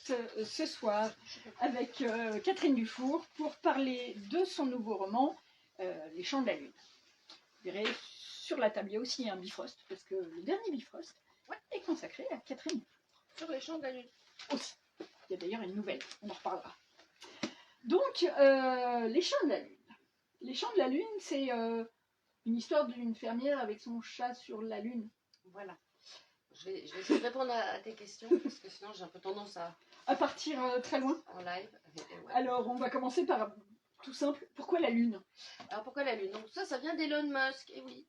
direct ce soir avec Catherine Dufour pour parler de son nouveau roman, Les Chants de la Lune. Vous verrez, sur la table, il y a aussi un Bifrost, parce que le dernier Bifrost est consacré à Catherine Dufour. Sur Les Chants de la Lune. Aussi. Il y a d'ailleurs une nouvelle, on en reparlera. Donc, Les Chants de la Lune. Les Chants de la Lune, c'est une histoire d'une fermière avec son chat sur la Lune. Voilà. Je vais essayer de répondre à tes questions, parce que sinon j'ai un peu tendance à partir très loin. En live. Ouais. Alors, on va commencer par tout simple. Pourquoi la Lune? Alors, pourquoi la Lune? Donc ça vient d'Elon Musk, et oui.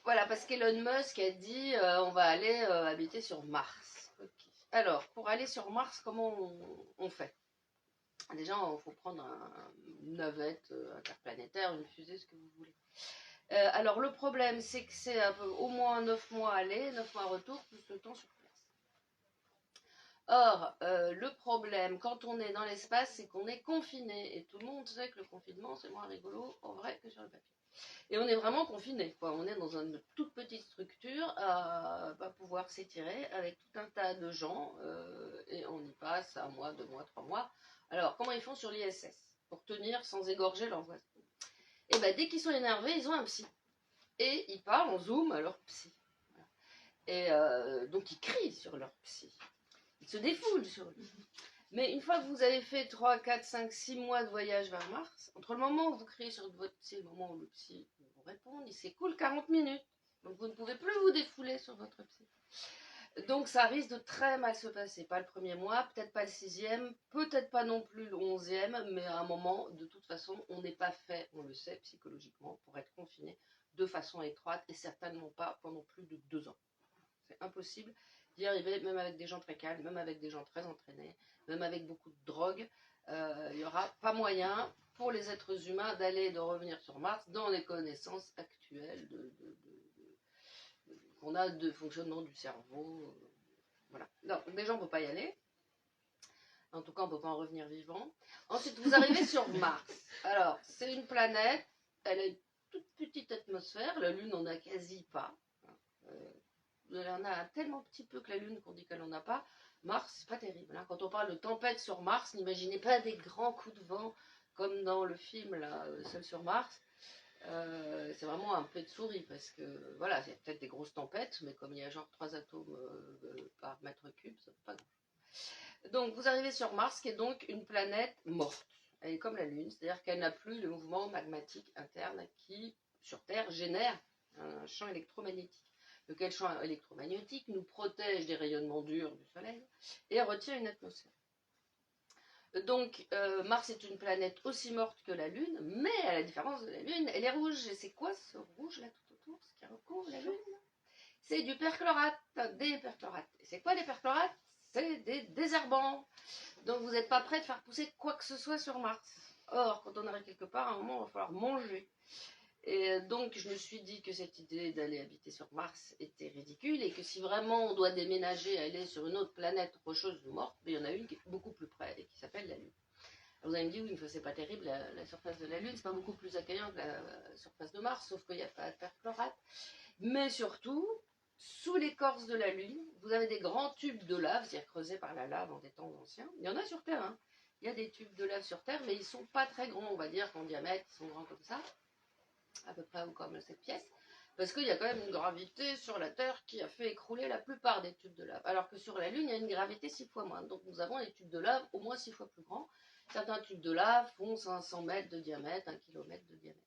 Voilà, parce qu'Elon Musk a dit on va aller habiter sur Mars. Okay. Alors, pour aller sur Mars, comment on fait? Déjà, il faut prendre une navette interplanétaire, une fusée, ce que vous voulez. Alors, le problème, c'est que c'est au moins 9 mois aller, 9 mois retour, plus le temps sur place. Or, le problème, quand on est dans l'espace, c'est qu'on est confiné. Et tout le monde sait que le confinement, c'est moins rigolo, en vrai, que sur le papier. Et on est vraiment confiné, quoi. On est dans une toute petite structure à pouvoir s'étirer avec tout un tas de gens. Et on y passe 1 mois, 2 mois, 3 mois. Alors, comment ils font sur l'ISS pour tenir sans égorger leurs voisins? Et bien, dès qu'ils sont énervés, ils ont un psy. Et ils parlent en Zoom à leur psy. Voilà. Et donc, ils crient sur leur psy. Ils se défoulent sur lui. Mais une fois que vous avez fait 3, 4, 5, 6 mois de voyage vers Mars, entre le moment où vous criez sur votre psy et le moment où le psy vous répond, il s'écoule 40 minutes. Donc, vous ne pouvez plus vous défouler sur votre psy. Donc ça risque de très mal se passer, pas le premier mois, peut-être pas le 6e, peut-être pas non plus le 11e, mais à un moment, de toute façon, on n'est pas fait, on le sait psychologiquement, pour être confiné de façon étroite et certainement pas pendant plus de 2 ans. C'est impossible d'y arriver, même avec des gens très calmes, même avec des gens très entraînés, même avec beaucoup de drogue. Il n'y aura pas moyen pour les êtres humains d'aller et de revenir sur Mars dans les connaissances actuelles qu'on a de fonctionnement du cerveau. Voilà. Non, déjà, on ne peut pas y aller. En tout cas, on ne peut pas en revenir vivant. Ensuite, vous arrivez sur Mars. Alors, c'est une planète. Elle a une toute petite atmosphère. La Lune n'en a quasi pas. Elle en a tellement petit peu que la Lune qu'on dit qu'elle n'en a pas. Mars, c'est pas terrible. Hein. Quand on parle de tempête sur Mars, n'imaginez pas des grands coups de vent comme dans le film là, Seul sur Mars. C'est vraiment un peu de souris parce que voilà, il y a peut-être des grosses tempêtes, mais comme il y a genre 3 atomes par mètre cube, ça ne fait pas grand-chose. Donc vous arrivez sur Mars, qui est donc une planète morte. Elle est comme la Lune, c'est-à-dire qu'elle n'a plus le mouvement magmatique interne qui, sur Terre, génère un champ électromagnétique. Lequel champ électromagnétique nous protège des rayonnements durs du Soleil et retient une atmosphère. Donc, Mars est une planète aussi morte que la Lune, mais à la différence de la Lune, elle est rouge. Et c'est quoi ce rouge là tout autour, ce qui recouvre la Lune? C'est du perchlorate, des perchlorates. Et c'est quoi les perchlorates? C'est des désherbants. Donc, vous n'êtes pas prêt de faire pousser quoi que ce soit sur Mars. Or, quand on arrive quelque part, à un moment, il va falloir manger. Et donc, je me suis dit que cette idée d'aller habiter sur Mars était ridicule et que si vraiment on doit déménager, aller sur une autre planète rocheuse ou morte, il y en a une qui est beaucoup plus près et qui s'appelle la Lune. Alors vous allez me dire, oui, mais c'est pas terrible, la surface de la Lune, c'est pas beaucoup plus accueillant que la surface de Mars, sauf qu'il n'y a pas de perchlorate. Mais surtout, sous l'écorce de la Lune, vous avez des grands tubes de lave, c'est-à-dire creusés par la lave en des temps anciens. Il y en a sur Terre, hein. Il y a des tubes de lave sur Terre, mais ils sont pas très grands, on va dire qu'en diamètre, ils sont grands comme ça. À peu près comme cette pièce, parce qu'il y a quand même une gravité sur la Terre qui a fait écrouler la plupart des tubes de lave, alors que sur la Lune, il y a une gravité 6 fois moins. Donc nous avons des tubes de lave au moins 6 fois plus grands. Certains tubes de lave font 500 mètres de diamètre, 1 km de diamètre.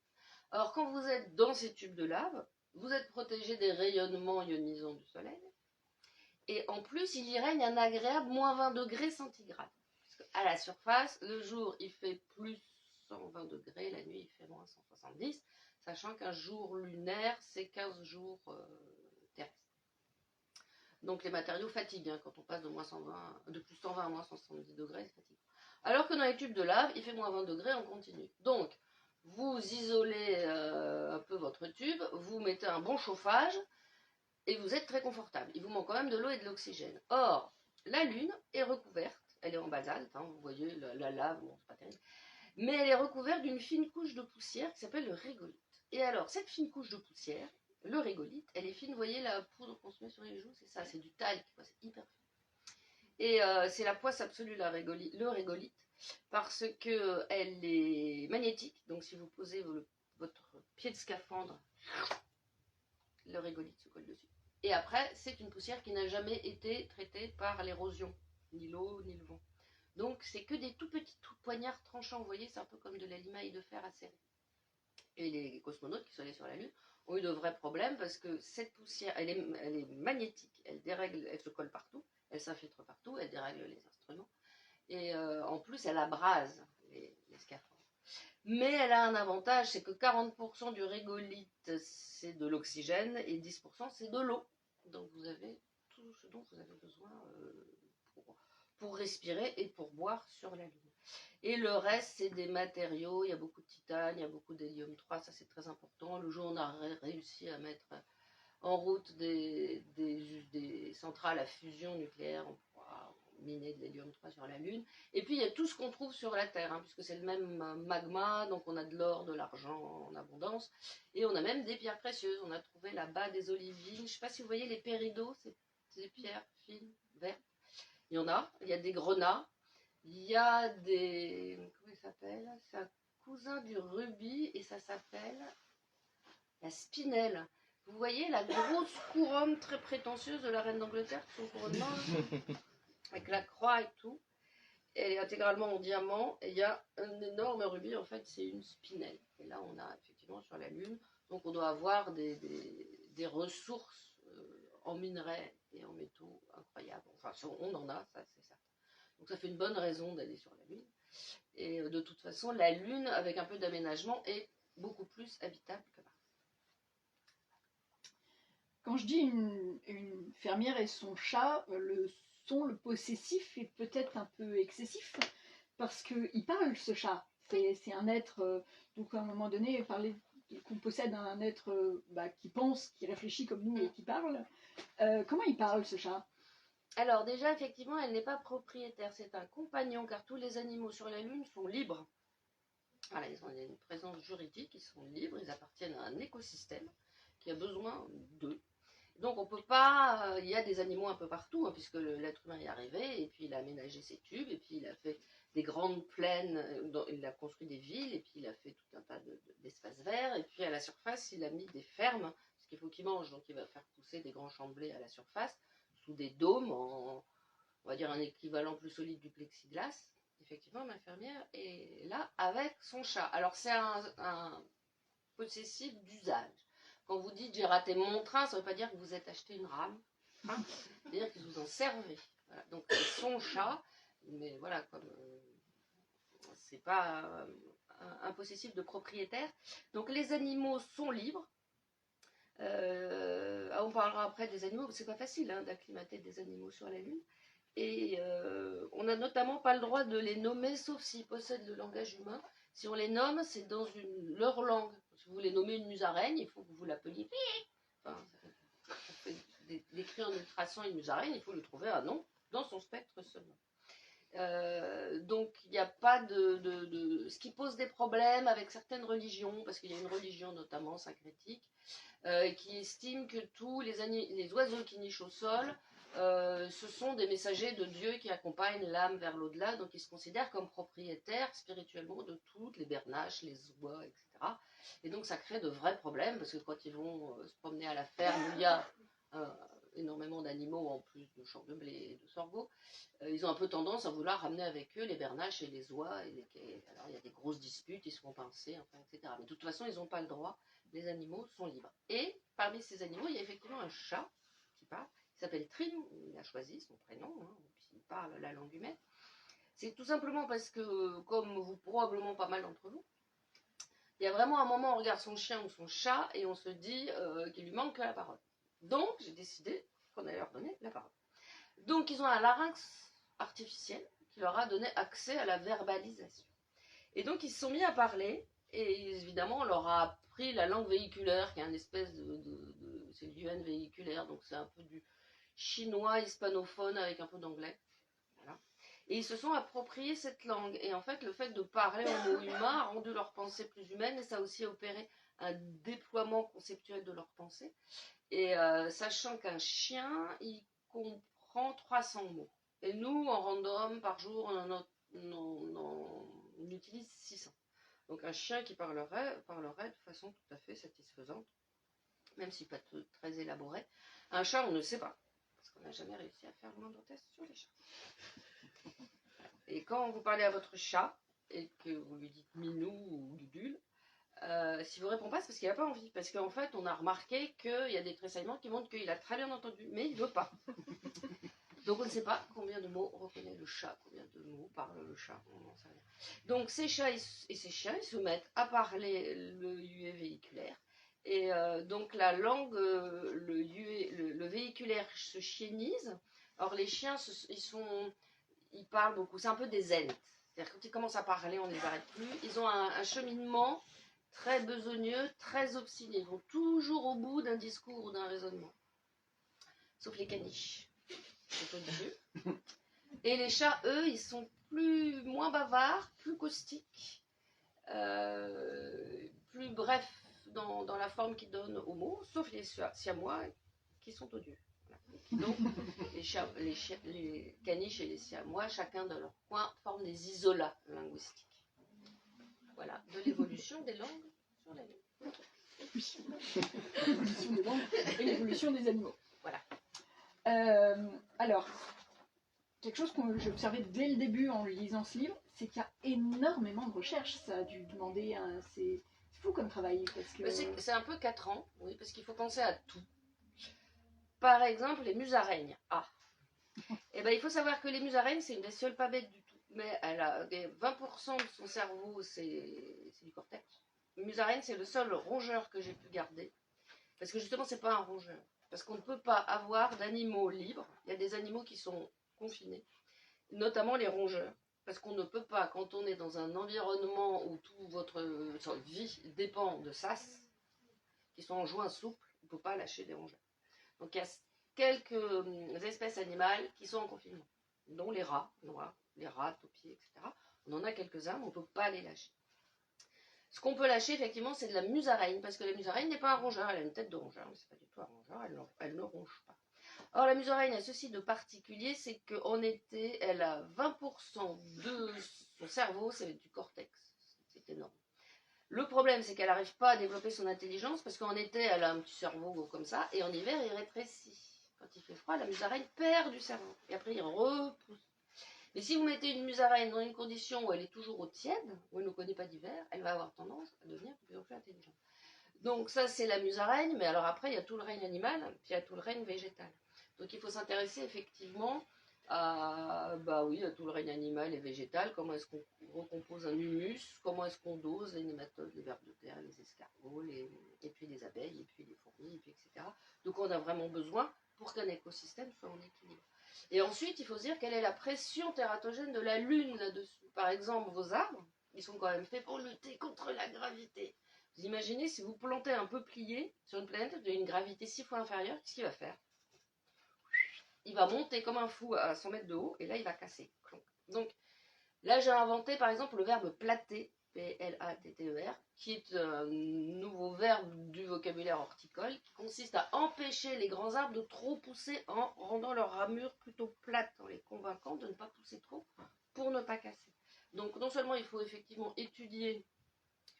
Alors quand vous êtes dans ces tubes de lave, vous êtes protégé des rayonnements ionisants du Soleil, et en plus, il y règne un agréable moins 20 degrés centigrades. Parce qu'à la surface, le jour, il fait plus 120 degrés, la nuit, il fait moins 170, sachant qu'un jour lunaire, c'est 15 jours terrestres. Donc les matériaux fatiguent, hein, quand on passe de plus 120 à moins 170 degrés, c'est fatigant. Alors que dans les tubes de lave, il fait moins 20 degrés en continu. Donc, vous isolez un peu votre tube, vous mettez un bon chauffage, et vous êtes très confortable. Il vous manque quand même de l'eau et de l'oxygène. Or, la Lune est recouverte, elle est en basalte, hein, vous voyez la lave, bon, c'est pas terrible, mais elle est recouverte d'une fine couche de poussière qui s'appelle le régolithe. Et alors, cette fine couche de poussière, le régolithe, elle est fine, vous voyez la poudre qu'on se met sur les joues, c'est ça, c'est du talc, c'est hyper fin. Et c'est la poisse absolue, le régolithe, parce qu'elle est magnétique. Donc si vous posez votre pied de scaphandre, le régolithe se colle dessus. Et après, c'est une poussière qui n'a jamais été traitée par l'érosion, ni l'eau, ni le vent. Donc c'est que des tout petits poignards tranchants, vous voyez, c'est un peu comme de la limaille de fer acérée. Et les cosmonautes qui sont allés sur la Lune ont eu de vrais problèmes parce que cette poussière, elle est magnétique, elle dérègle, elle se colle partout, elle s'infiltre partout, elle dérègle les instruments. Et en plus, elle abrase les scaphandres. Mais elle a un avantage, c'est que 40% du régolithe, c'est de l'oxygène et 10% c'est de l'eau. Donc vous avez tout ce dont vous avez besoin pour respirer et pour boire sur la Lune. Et le reste, c'est des matériaux, il y a beaucoup de titane, il y a beaucoup d'hélium 3, ça c'est très important. Le jour où on a réussi à mettre en route des centrales à fusion nucléaire, on pourra miner de l'hélium 3 sur la Lune. Et puis il y a tout ce qu'on trouve sur la Terre, hein, puisque c'est le même magma, donc on a de l'or, de l'argent en abondance, et on a même des pierres précieuses. On a trouvé là-bas des olivines, je ne sais pas si vous voyez les péridots, c'est des pierres fines, vertes. Il y en a, il y a des grenats, il y a des... Comment il s'appelle? C'est un cousin du rubis et ça s'appelle la spinelle. Vous voyez la grosse couronne très prétentieuse de la reine d'Angleterre, son couronnement, avec la croix et tout. Elle est intégralement en diamant et il y a un énorme rubis, en fait c'est une spinelle. Et là on a effectivement sur la Lune, donc on doit avoir des ressources en minerais et en métaux incroyables. Enfin on en a, ça c'est certain. Donc ça fait une bonne raison d'aller sur la Lune. Et de toute façon, la Lune, avec un peu d'aménagement, est beaucoup plus habitable que Mars. Quand je dis une fermière et son chat, le possessif est peut-être un peu excessif, parce qu'il parle, ce chat. C'est un être, donc à un moment donné, parler qu'on possède un être qui pense, qui réfléchit comme nous et qui parle. Comment il parle, ce chat? Alors déjà, effectivement, elle n'est pas propriétaire, c'est un compagnon, car tous les animaux sur la Lune sont libres. Voilà, ils ont une présence juridique, ils sont libres, ils appartiennent à un écosystème qui a besoin d'eux. Donc on peut pas, il y a des animaux un peu partout, hein, puisque l'être humain est arrivé, et puis il a aménagé ses tubes, et puis il a fait des grandes plaines, il a construit des villes, et puis il a fait tout un tas d'espaces verts, et puis à la surface il a mis des fermes, parce qu'il faut qu'il mange, donc il va faire pousser des grands champs de blé à la surface, sous des dômes, on va dire un équivalent plus solide du plexiglas. Effectivement, ma fermière est là avec son chat. Alors c'est un possessif d'usage. Quand vous dites j'ai raté mon train, ça ne veut pas dire que vous êtes acheté une rame, hein, ça veut dire que vous en servez. Voilà. Donc c'est son chat, mais voilà, comme c'est pas un possessif de propriétaire. Donc les animaux sont libres. On parlera après des animaux, c'est pas facile hein, d'acclimater des animaux sur la Lune. Et on n'a notamment pas le droit de les nommer, sauf s'ils possèdent le langage humain. Si on les nomme, c'est dans leur langue. Si vous voulez nommer une musaraigne, il faut que vous l'appeliez. Enfin, on fait des cris en ultrasons une musaraigne, il faut lui trouver un nom dans son spectre seulement. Donc il n'y a pas ce qui pose des problèmes avec certaines religions, parce qu'il y a une religion notamment syncrétique, qui estime que tous les oiseaux qui nichent au sol, ce sont des messagers de Dieu qui accompagnent l'âme vers l'au-delà, donc ils se considèrent comme propriétaires spirituellement de toutes les bernaches, les oies, etc. Et donc ça crée de vrais problèmes, parce que quand ils vont se promener à la ferme où il y a énormément d'animaux en plus de champs de blé et de sorgho, ils ont un peu tendance à vouloir ramener avec eux les bernaches et les oies, alors il y a des grosses disputes, ils se font pincer, enfin, etc. Mais de toute façon, ils n'ont pas le droit, les animaux sont libres. Et parmi ces animaux, il y a effectivement un chat qui parle, il s'appelle Trim, il a choisi son prénom, hein, puis il parle la langue humaine. C'est tout simplement parce que, comme vous probablement pas mal d'entre vous, il y a vraiment un moment où on regarde son chien ou son chat et on se dit qu'il lui manque la parole. Donc j'ai décidé qu'on allait leur donner la parole. Donc ils ont un larynx artificiel qui leur a donné accès à la verbalisation. Et donc ils se sont mis à parler, et évidemment on leur a appris la langue véhiculaire, qui est une espèce c'est l'UN véhiculaire, donc c'est un peu du chinois hispanophone avec un peu d'anglais. Voilà. Et ils se sont appropriés cette langue, et en fait le fait de parler en mots humains a rendu leur pensée plus humaine, et ça a aussi opéré un déploiement conceptuel de leur pensée. Et sachant qu'un chien, il comprend 300 mots. Et nous, en random, par jour, on utilise 600. Donc un chien qui parlerait de façon tout à fait satisfaisante, même si pas très élaboré. Un chat, on ne sait pas, parce qu'on n'a jamais réussi à faire le moindre test sur les chats. Et quand vous parlez à votre chat, et que vous lui dites minou ou dudule, s'il ne vous répond pas, c'est parce qu'il n'a pas envie. Parce qu'en fait, on a remarqué qu'il y a des tressaillements qui montrent qu'il a très bien entendu, mais il ne veut pas. Donc on ne sait pas combien de mots reconnaît le chat, combien de mots parle le chat, on n'en sait rien. Donc ces chats et ces chiens, ils se mettent à parler le hué véhiculaire. Et donc la langue, le véhiculaire se chienise. Or les chiens, ils parlent beaucoup, c'est un peu des ents. C'est-à-dire quand ils commencent à parler, on ne les arrête plus. Ils ont un cheminement très besogneux, très obstiné. Ils vont toujours au bout d'un discours ou d'un raisonnement. Sauf les caniches. Et les chats, eux, ils sont moins bavards, plus caustiques, plus brefs dans la forme qu'ils donnent aux mots, sauf les siamois qui sont odieux. Voilà. Donc, les caniches et les siamois, chacun dans leur coin, forment des isolats linguistiques. Voilà, de l'évolution des langues sur la Lune. L'évolution des langues et l'évolution des animaux. Voilà. Alors, quelque chose que j'ai observé dès le début en lisant ce livre, c'est qu'il y a énormément de recherches. Ça a dû demander c'est fou comme travail. Parce que... C'est un peu 4 ans, oui, parce qu'il faut penser à tout. Par exemple, les musaraignes. Et ben, il faut savoir que les musaraignes, c'est une bestiole pas bête du tout. Mais elle a 20% de son cerveau, c'est du cortex. Une musaraigne, c'est le seul rongeur que j'ai pu garder. Parce que justement, c'est pas un rongeur. Parce qu'on ne peut pas avoir d'animaux libres. Il y a des animaux qui sont confinés, notamment les rongeurs. Parce qu'on ne peut pas, quand on est dans un environnement où toute votre vie dépend de sas, qui sont en joint souple, on ne peut pas lâcher des rongeurs. Donc il y a quelques espèces animales qui sont en confinement, dont les rats noirs, les rats taupiers, etc. On en a quelques-uns, mais on ne peut pas les lâcher. Ce qu'on peut lâcher, effectivement, c'est de la musaraigne, parce que la musaraigne n'est pas un rongeur, elle a une tête de rongeur, mais ce n'est pas du tout un rongeur, elle ne ronge pas. Or, la musaraigne a ceci de particulier, c'est qu'en été, elle a 20% de son cerveau, c'est du cortex. C'est énorme. Le problème, c'est qu'elle n'arrive pas à développer son intelligence, parce qu'en été, elle a un petit cerveau comme ça, et en hiver, il rétrécit. Quand il fait froid, la musaraigne perd du cerveau, et après, il repousse. Mais si vous mettez une musaraigne dans une condition où elle est toujours au tiède, où elle ne connaît pas d'hiver, elle va avoir tendance à devenir de plus en plus intelligente. Donc ça, c'est la musaraigne, mais alors après, il y a tout le règne animal, puis il y a tout le règne végétal. Donc il faut s'intéresser effectivement à tout le règne animal et végétal, comment est-ce qu'on recompose un humus, comment est-ce qu'on dose les nématodes, les vers de terre, les escargots, et puis les abeilles, et puis les fourmis, et puis etc. Donc on a vraiment besoin pour qu'un écosystème soit en équilibre. Et ensuite, il faut se dire quelle est la pression tératogène de la Lune là-dessus. Par exemple, vos arbres, ils sont quand même faits pour lutter contre la gravité. Vous imaginez si vous plantez un peuplier sur une planète d'une gravité 6 fois inférieure, qu'est-ce qu'il va faire? Il va monter comme un fou à 100 mètres de haut, et là, il va casser. Donc, là, j'ai inventé, par exemple, le verbe platter, P-L-A-T-T-E-R, qui est un nouveau verbe du vocabulaire horticole, qui consiste à empêcher les grands arbres de trop pousser en rendant leurs ramures plutôt plates, en les convainquant de ne pas pousser trop pour ne pas casser. Donc, non seulement il faut effectivement étudier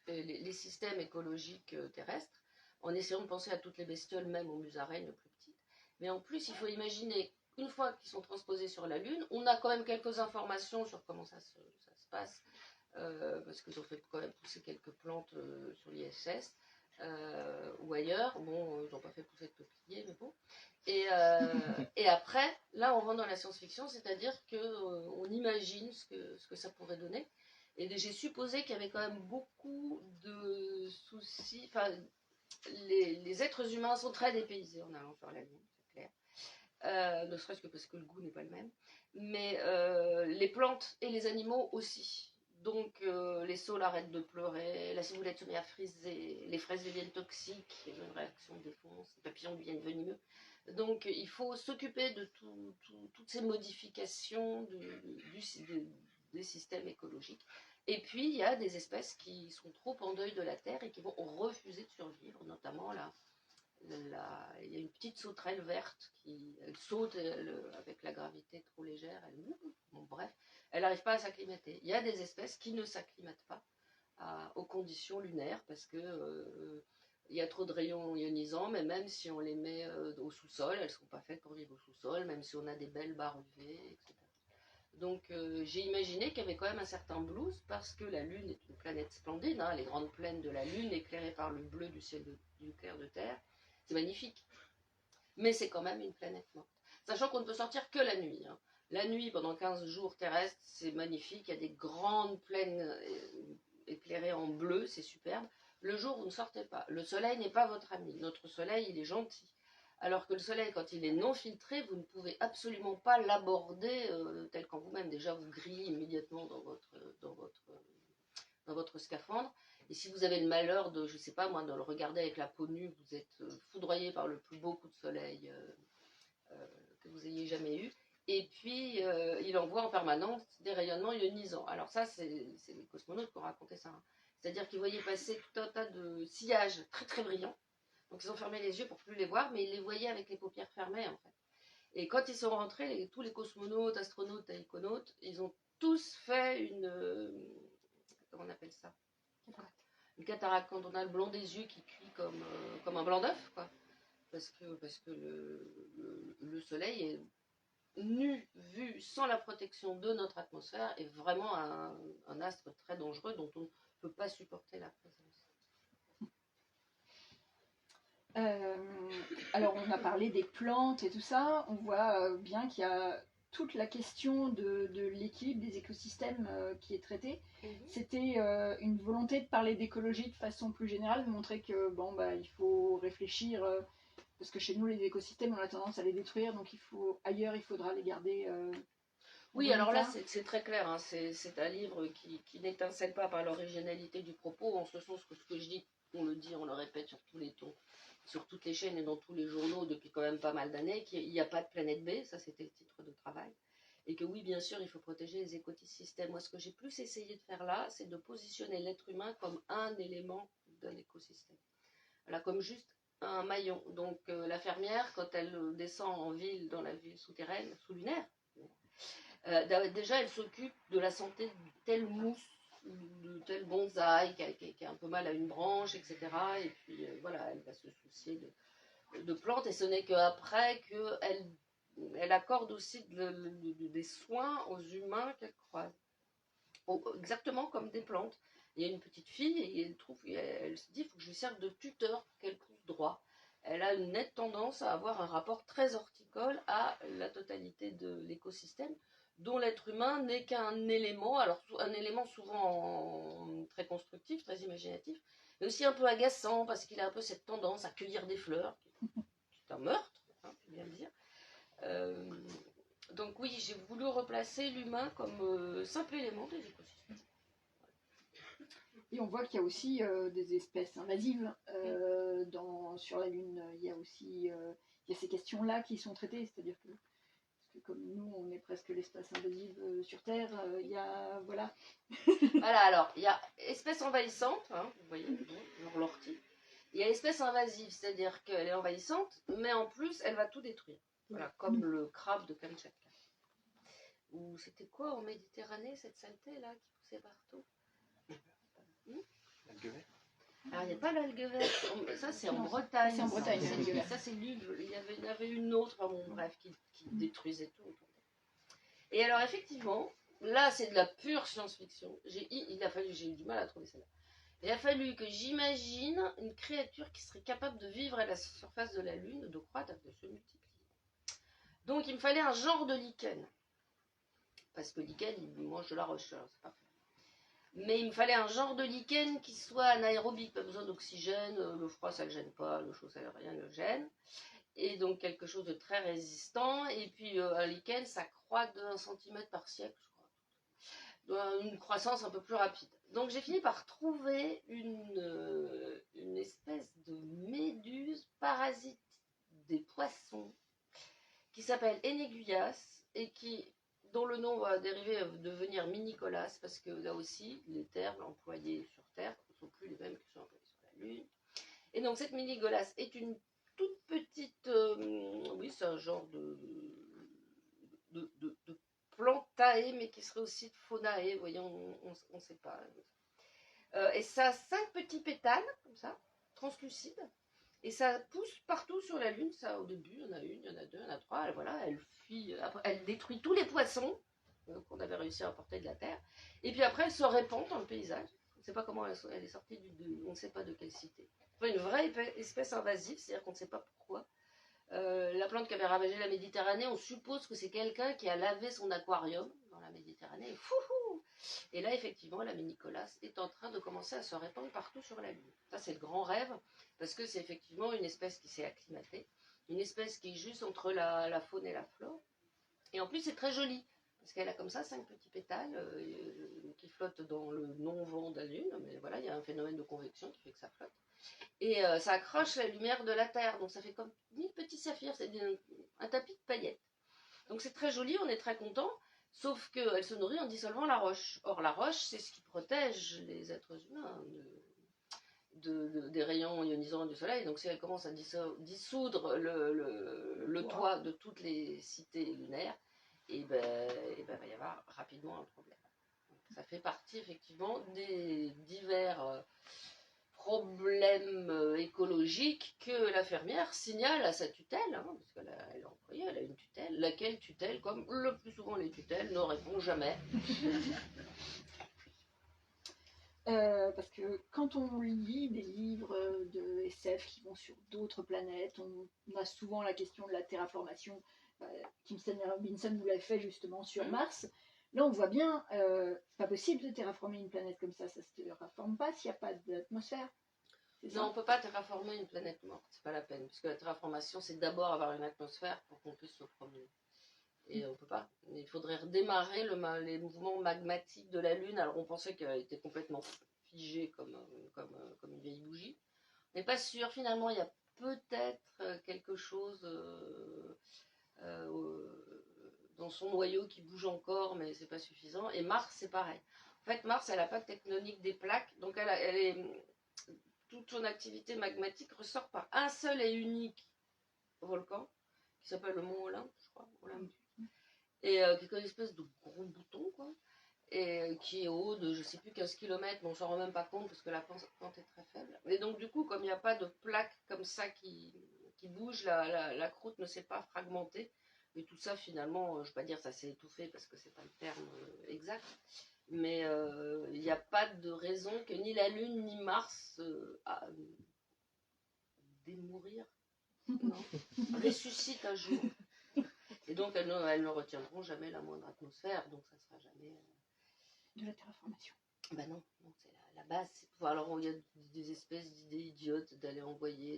les systèmes écologiques terrestres, en essayant de penser à toutes les bestioles, même aux musaraignes plus petites. Mais en plus, il faut imaginer, une fois qu'ils sont transposés sur la Lune, on a quand même quelques informations sur comment ça se passe, parce qu'ils ont fait quand même pousser quelques plantes sur l'ISS ou ailleurs. Bon, ils n'ont pas fait pousser de peupliers, mais bon. Et après, là, on rentre dans la science-fiction, c'est-à-dire qu'on imagine ce que ça pourrait donner. Et j'ai supposé qu'il y avait quand même beaucoup de soucis. Enfin, les êtres humains sont très dépaysés en allant sur la Lune, c'est clair. Ne serait-ce que parce que le goût n'est pas le même. Mais les plantes et les animaux aussi. Donc les saules arrêtent de pleurer, la ciboulette se met à friser, les fraises deviennent toxiques, il y a une réaction de défense, les papillons deviennent venimeux. Donc il faut s'occuper de toutes ces modifications des systèmes écologiques. Et puis il y a des espèces qui sont trop en deuil de la Terre et qui vont refuser de survivre, notamment il y a une petite sauterelle verte elle saute avec la gravité trop légère, bon, bref, elle n'arrive pas à s'acclimater. Il y a des espèces qui ne s'acclimatent pas aux conditions lunaires parce que il y a trop de rayons ionisants, mais même si on les met au sous-sol, elles ne sont pas faites pour vivre au sous-sol, même si on a des belles barres UV, etc. Donc j'ai imaginé qu'il y avait quand même un certain blues parce que la Lune est une planète splendide, hein, les grandes plaines de la Lune éclairées par le bleu du ciel du clair de terre, c'est magnifique. Mais c'est quand même une planète morte. Sachant qu'on ne peut sortir que la nuit. Hein. La nuit, pendant 15 jours terrestres, c'est magnifique, il y a des grandes plaines éclairées en bleu, c'est superbe. Le jour, vous ne sortez pas. Le soleil n'est pas votre ami. Notre soleil, il est gentil. Alors que le soleil, quand il est non filtré, vous ne pouvez absolument pas l'aborder tel qu'en vous-même. Déjà, vous grillez immédiatement dans votre scaphandre. Et si vous avez le malheur de, je ne sais pas moi, de le regarder avec la peau nue, vous êtes foudroyé par le plus beau coup de soleil que vous ayez jamais eu. Et puis, il envoie en permanence des rayonnements ionisants. Alors ça, c'est les cosmonautes qui ont raconté ça. Hein. C'est-à-dire qu'ils voyaient passer tout un tas de sillages très très brillants. Donc ils ont fermé les yeux pour plus les voir, mais ils les voyaient avec les paupières fermées en fait. Et quand ils sont rentrés, tous les cosmonautes, astronautes, taïkonautes, ils ont tous fait comment on appelle ça, une cataracte, quand on a le blanc des yeux qui cuit comme un blanc d'œuf, quoi. Parce que le soleil est nu, vu sans la protection de notre atmosphère, est vraiment un astre très dangereux dont on ne peut pas supporter la présence. Alors on a parlé des plantes et tout ça, on voit bien qu'il y a toute la question de l'équilibre des écosystèmes qui est traitée. C'était une volonté de parler d'écologie de façon plus générale, de montrer que bon, bah, il faut réfléchir, parce que chez nous les écosystèmes on a tendance à les détruire, donc ailleurs il faudra les garder. Oui, alors là c'est très clair, hein. C'est un livre qui n'étincelle pas par l'originalité du propos, en ce sens que ce que je dis, on le dit, on le répète sur tous les tons, sur toutes les chaînes et dans tous les journaux depuis quand même pas mal d'années, qu'il n'y a pas de planète B, ça c'était le titre de travail, et que oui, bien sûr, il faut protéger les écosystèmes. Moi, ce que j'ai plus essayé de faire là, c'est de positionner l'être humain comme un élément d'un écosystème. Voilà, comme juste un maillon. Donc la fermière, quand elle descend en ville, dans la ville souterraine, sous-lunaire, déjà elle s'occupe de la santé de telle mousse, de tel bonsaï qui a un peu mal à une branche, etc. Et puis voilà, elle va se soucier de plantes, et ce n'est qu'après qu'elle accorde aussi des soins aux humains qu'elle croise. Exactement comme des plantes. Il y a une petite fille et elle se dit, il faut que je lui serve de tuteur pour qu'elle pousse droit. Elle a une nette tendance à avoir un rapport très horticole à la totalité de l'écosystème, dont l'être humain n'est qu'un élément, alors un élément souvent très constructif, très imaginatif, mais aussi un peu agaçant, parce qu'il a un peu cette tendance à cueillir des fleurs, qui est un meurtre, hein, faut bien le dire. Donc oui, j'ai voulu replacer l'humain comme simple élément des écosystèmes. Et on voit qu'il y a aussi des espèces invasives sur la Lune. Il y a aussi ces questions-là qui sont traitées, c'est-à-dire que comme nous, on est presque l'espèce invasive sur Terre, il y a voilà. Voilà, alors il y a espèce envahissante, hein, vous voyez, l'ortie. Il y a espèce invasive, c'est-à-dire qu'elle est envahissante, mais en plus, elle va tout détruire. Voilà, comme le crabe de Kamchatka. Ou c'était quoi en Méditerranée, cette saleté là qui poussait partout? L'algue verte. Alors il n'y a pas l'algue verte, ça c'est en Bretagne. C'est en Bretagne, l'algue verte. Ça c'est l'huile, il y avait une autre, enfin bon bref, qui détruisait tout. Et alors effectivement, là c'est de la pure science-fiction. J'ai eu du mal à trouver celle-là. Il a fallu que j'imagine une créature qui serait capable de vivre à la surface de la Lune, de croître, de se multiplier. Donc il me fallait un genre de lichen. Parce que lichen, il mange de la roche, alors c'est pas fait. Mais il me fallait un genre de lichen qui soit anaérobique, pas besoin d'oxygène, le froid ça le gêne pas, le chaud ça rien ne le gêne. Et donc quelque chose de très résistant. Et puis un lichen, ça croît de 1 cm par siècle, je crois. Une croissance un peu plus rapide. Donc j'ai fini par trouver une espèce de méduse parasite des poissons qui s'appelle Eneguyas et dont le nom va dériver, devenir Minicolas, parce que là aussi, les termes employés sur Terre ne sont plus les mêmes que ceux employés sur la Lune. Et donc cette Minicolas est une toute petite, oui, c'est un genre de plantae, mais qui serait aussi de faunae, voyons, on ne sait pas. Et ça a 5 petits pétales, comme ça, translucides. Et ça pousse partout sur la Lune. Ça, au début, il y en a une, il y en a deux, il y en a trois. Et voilà, elle fuit. Après, elle détruit tous les poissons qu'on avait réussi à emporter de la Terre. Et puis après, elle se répand dans le paysage. On ne sait pas comment elle est sortie on ne sait pas de quelle cité. Enfin, une vraie espèce invasive, c'est-à-dire qu'on ne sait pas pourquoi. La plante qui avait ravagé la Méditerranée, on suppose que c'est quelqu'un qui a lavé son aquarium dans la Méditerranée. Fouhou! Et là, effectivement, la Nicolas est en train de commencer à se répandre partout sur la Lune. Ça, c'est le grand rêve, parce que c'est effectivement une espèce qui s'est acclimatée, une espèce qui est juste entre la faune et la flore. Et en plus, c'est très joli, parce qu'elle a comme ça 5 petits pétales qui flottent dans le non-vent de la Lune. Mais voilà, il y a un phénomène de convection qui fait que ça flotte. Et ça accroche la lumière de la Terre, donc ça fait comme 1000 petits saphirs, c'est un tapis de paillettes. Donc c'est très joli, on est très content, sauf qu'elle se nourrit en dissolvant la roche. Or la roche, c'est ce qui protège les êtres humains des rayons ionisants du soleil. Donc si elle commence à dissoudre le toit de toutes les cités lunaires, et ben il va y avoir rapidement un problème. Donc, ça fait partie effectivement des divers problème écologique que la fermière signale à sa tutelle, hein, parce qu'elle est employée, elle a une tutelle, laquelle tutelle, comme le plus souvent les tutelles, ne répond jamais. Parce que quand on lit des livres de SF qui vont sur d'autres planètes, on a souvent la question de la terraformation. Kim Stanley Robinson vous l'a fait justement sur Mars. Là, on voit bien, c'est pas possible de terraformer une planète comme ça se terraforme pas s'il n'y a pas d'atmosphère. Non, on ne peut pas terraformer une planète morte, c'est pas la peine, puisque la terraformation, c'est d'abord avoir une atmosphère pour qu'on puisse se promener. Et on peut pas. Il faudrait redémarrer les mouvements magmatiques de la Lune. Alors on pensait qu'elle était complètement figée comme une vieille bougie. On n'est pas sûr. Finalement, il y a peut-être quelque chose dans son noyau qui bouge encore, mais c'est pas suffisant. Et Mars, c'est pareil. En fait, Mars, elle n'a pas de tectonique des plaques, donc toute son activité magmatique ressort par un seul et unique volcan qui s'appelle le Mont Olympe, je crois. Olympe. Et qui est comme une espèce de gros bouton, quoi, et qui est haut de je sais plus 15 km, mais on s'en rend même pas compte parce que la pente est très faible. Et donc du coup, comme il n'y a pas de plaque comme ça qui bouge, la croûte ne s'est pas fragmentée, et tout ça finalement, je ne vais pas dire ça s'est étouffé parce que c'est pas le terme exact, mais il n'y a pas de raison que ni la Lune ni Mars démourir, non, ressuscite un jour. Et donc, elles ne retiendront jamais la moindre atmosphère, donc ça ne sera jamais... de la terraformation. Ben non, c'est la base. Alors, il y a des espèces d'idées idiotes d'aller envoyer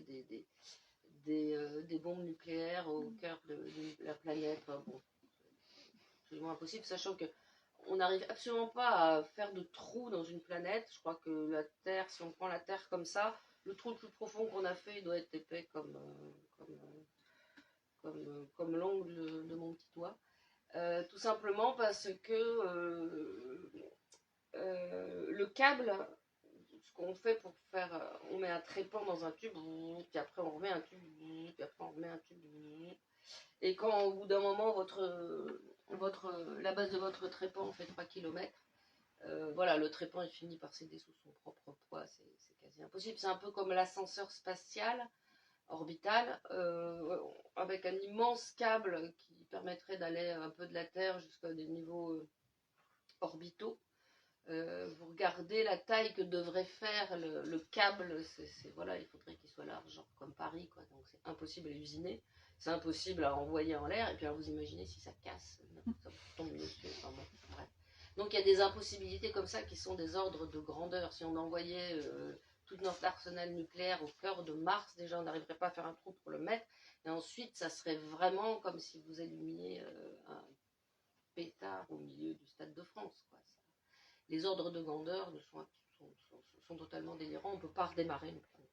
des bombes nucléaires au cœur de la planète. Enfin, bon, c'est absolument impossible, sachant que on n'arrive absolument pas à faire de trous dans une planète. Je crois que la Terre, si on prend la Terre comme ça, le trou le plus profond qu'on a fait, il doit être épais comme l'ongle de mon petit doigt. Tout simplement parce que le câble, ce qu'on fait pour faire, on met un trépan dans un tube, puis après on remet un tube, puis après on remet un tube. Et quand au bout d'un moment, la base de votre trépan fait 3 km, voilà, le trépan est fini par céder sous son propre poids, c'est quasi impossible. C'est un peu comme l'ascenseur spatial orbital, avec un immense câble qui permettrait d'aller un peu de la Terre jusqu'à des niveaux orbitaux. Vous regardez la taille que devrait faire le câble, voilà, il faudrait qu'il soit large, genre comme Paris, quoi. Donc c'est impossible à usiner, c'est impossible à envoyer en l'air, et puis alors vous imaginez si ça casse, ça tombe dessus, enfin bon, bref. Donc il y a des impossibilités comme ça qui sont des ordres de grandeur. Si on envoyait tout notre arsenal nucléaire au cœur de Mars, déjà on n'arriverait pas à faire un trou pour le mettre, et ensuite ça serait vraiment comme si vous allumiez un pétard au milieu du Stade de France, quoi. Les ordres de grandeur sont totalement délirants, on ne peut pas redémarrer une planète.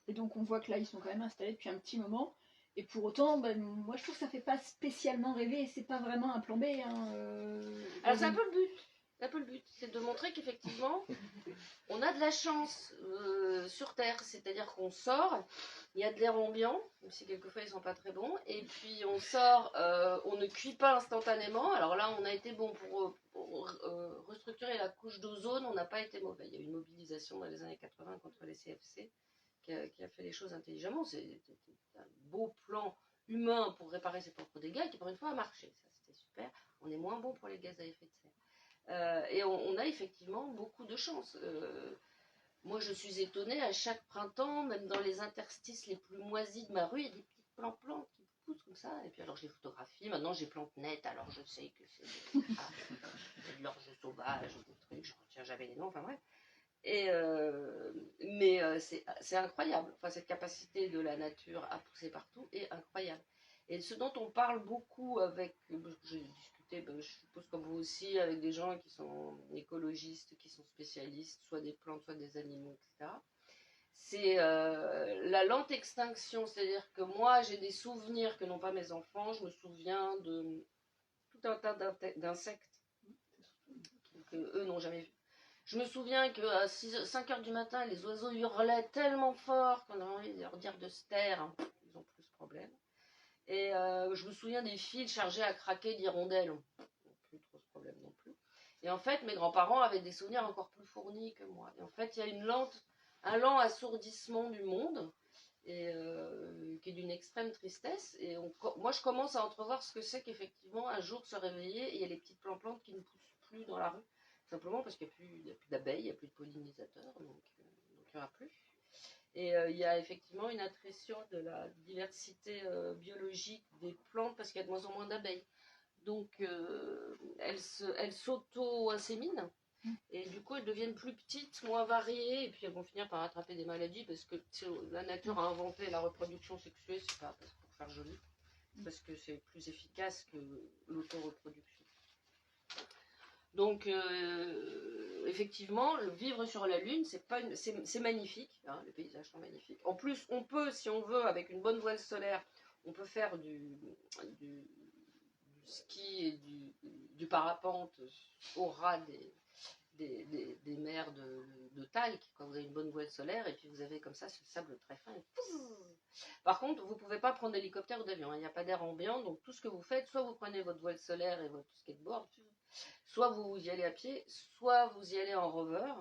Et donc on voit que là ils sont quand même installés depuis un petit moment, et pour autant, moi je trouve que ça fait pas spécialement rêver, et c'est pas vraiment un plan B. Alors c'est un peu le but. C'est un peu le but, c'est de montrer qu'effectivement, on a de la chance sur Terre, c'est-à-dire qu'on sort, il y a de l'air ambiant, même si quelquefois ils ne sont pas très bons, et puis on sort, on ne cuit pas instantanément. Alors là, on a été bon pour restructurer la couche d'ozone, on n'a pas été mauvais. Il y a eu une mobilisation dans les années 80 contre les CFC qui a fait les choses intelligemment. C'est un beau plan humain pour réparer ses propres dégâts qui, pour une fois, a marché. Ça, c'était super. On est moins bon pour les gaz à effet de serre. Et on a effectivement beaucoup de chance. Moi, je suis étonnée à chaque printemps, même dans les interstices les plus moisis de ma rue, il y a des petites plantes qui poussent comme ça. Et puis alors, je les photographie. Maintenant, j'ai plantes nettes, alors je sais que c'est de l'orge sauvage, des trucs, je retiens jamais les noms, enfin bref. Mais c'est incroyable. Enfin, cette capacité de la nature à pousser partout est incroyable. Et ce dont on parle beaucoup avec, j'ai discuté, je suppose comme vous aussi, avec des gens qui sont écologistes, qui sont spécialistes, soit des plantes, soit des animaux, etc. C'est la lente extinction. C'est-à-dire que moi, j'ai des souvenirs que n'ont pas mes enfants. Je me souviens de tout un tas d'insectes que eux n'ont jamais vu. Je me souviens qu'à 5 heures du matin, les oiseaux hurlaient tellement fort qu'on a envie de leur dire de se taire. Hein. Ils ont plus ce problème. Et je me souviens des fils chargés à craquer d'hirondelles. Ils n'ont plus trop ce problème non plus. Et en fait, mes grands-parents avaient des souvenirs encore plus fournis que moi. Et en fait, il y a un lent assourdissement du monde et, qui est d'une extrême tristesse. Et moi, je commence à entrevoir ce que c'est qu'effectivement, un jour se réveiller et il y a les petites plantes qui ne poussent plus dans la rue. Simplement parce qu'il n'y a plus d'abeilles, il n'y a plus de pollinisateurs, donc il n'y en aura plus. Et il y a effectivement une attrition de la diversité biologique des plantes parce qu'il y a de moins en moins d'abeilles. Donc elles s'auto-inséminent et du coup elles deviennent plus petites, moins variées et puis elles vont finir par attraper des maladies parce que la nature a inventé la reproduction sexuée, c'est pas pour faire joli, parce que c'est plus efficace que l'auto-reproduction. Donc, effectivement, vivre sur la Lune, c'est magnifique. Hein, les paysages sont magnifiques. En plus, on peut, si on veut, avec une bonne voile solaire, on peut faire du ski et du parapente au ras des mers de talc, quand vous avez une bonne voile solaire, et puis vous avez comme ça ce sable très fin. Par contre, vous ne pouvez pas prendre d'hélicoptère ou d'avion. Il n'y a pas d'air ambiant, donc tout ce que vous faites, soit vous prenez votre voile solaire et votre skateboard, soit vous y allez à pied, soit vous y allez en rover,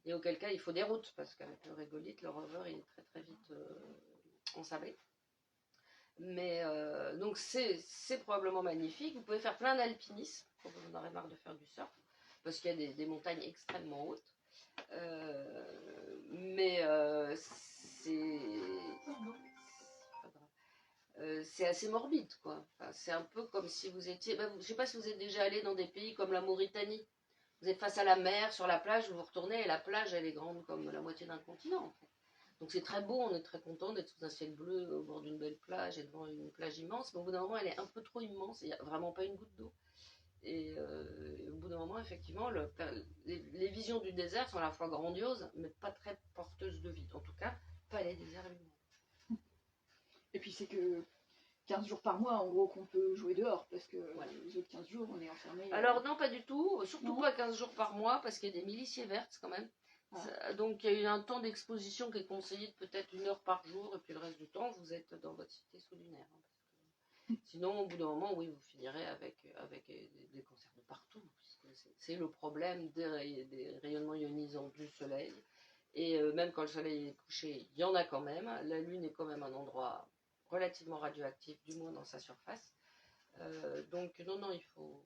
et auquel cas il faut des routes, parce qu'avec le régolithe, le rover il est très très vite ensablé. Mais donc c'est probablement magnifique. Vous pouvez faire plein d'alpinisme, quand vous en aurez marre de faire du surf, parce qu'il y a des montagnes extrêmement hautes. Mais c'est assez morbide, quoi. Enfin, c'est un peu comme si vous étiez... je ne sais pas si vous êtes déjà allé dans des pays comme la Mauritanie. Vous êtes face à la mer, sur la plage, vous vous retournez et la plage, elle est grande comme la moitié d'un continent, en fait. Donc c'est très beau, on est très content d'être sous un ciel bleu au bord d'une belle plage et devant une plage immense. Mais au bout d'un moment, elle est un peu trop immense, il n'y a vraiment pas une goutte d'eau. Et au bout d'un moment, effectivement, les visions du désert sont à la fois grandioses, mais pas très porteuses de vie. En tout cas, pas les déserts humains. Et puis c'est que 15 jours par mois, en gros, qu'on peut jouer dehors, parce que voilà. Les autres 15 jours, on est enfermé. Alors non, pas du tout, surtout pas 15 jours par mois, parce qu'il y a des miliciers vertes quand même. Ah. Donc il y a eu un temps d'exposition qui est conseillé de peut-être 1 heure par jour, et puis le reste du temps, vous êtes dans votre cité sous-lunaire. Hein, sinon, au bout d'un moment, oui, vous finirez avec des cancers de partout, puisque c'est le problème des rayonnements ionisants du soleil. Et même quand le soleil est couché, il y en a quand même. La Lune est quand même un endroit relativement radioactif, du moins dans sa surface. Donc non, il faut...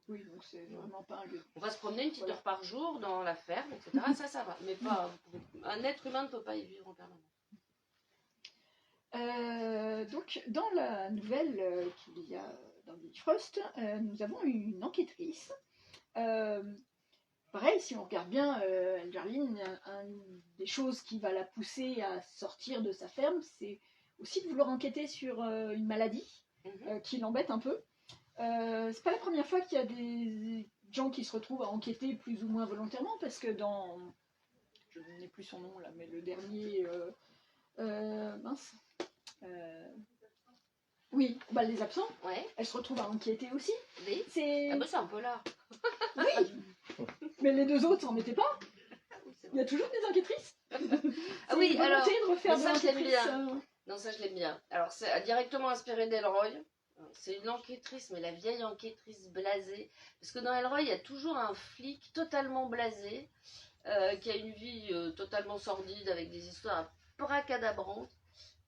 Oui, donc c'est vraiment pas un lieu. On va se promener une petite heure par jour dans la ferme, etc. Ça va. Mais pas, un être humain ne peut pas y vivre en permanence. Donc, dans la nouvelle qu'il y a dans Bifrost, nous avons une enquêtrice. Pareil, si on regarde bien, Elgerline, une des choses qui va la pousser à sortir de sa ferme, c'est aussi de vouloir enquêter sur une maladie qui l'embête un peu. C'est pas la première fois qu'il y a des gens qui se retrouvent à enquêter plus ou moins volontairement, parce que dans... Je n'ai plus son nom là, mais le dernier... mince... oui, bah, les absents, ouais. Elles se retrouvent à enquêter aussi. Oui. C'est un polar. Oui, Mais les deux autres s'en mettaient pas. Oui, c'est Il y a toujours des enquêtrices. Ah oui, une alors, volonté de refaire mais des ça, je l'aime enquêtrices. bien. Non, ça, je l'aime bien. Alors, c'est directement inspiré d'Elroy. C'est une enquêtrice, mais la vieille enquêtrice blasée. Parce que dans Elroy, il y a toujours un flic totalement blasé, qui a une vie totalement sordide, avec des histoires bracadabrantes.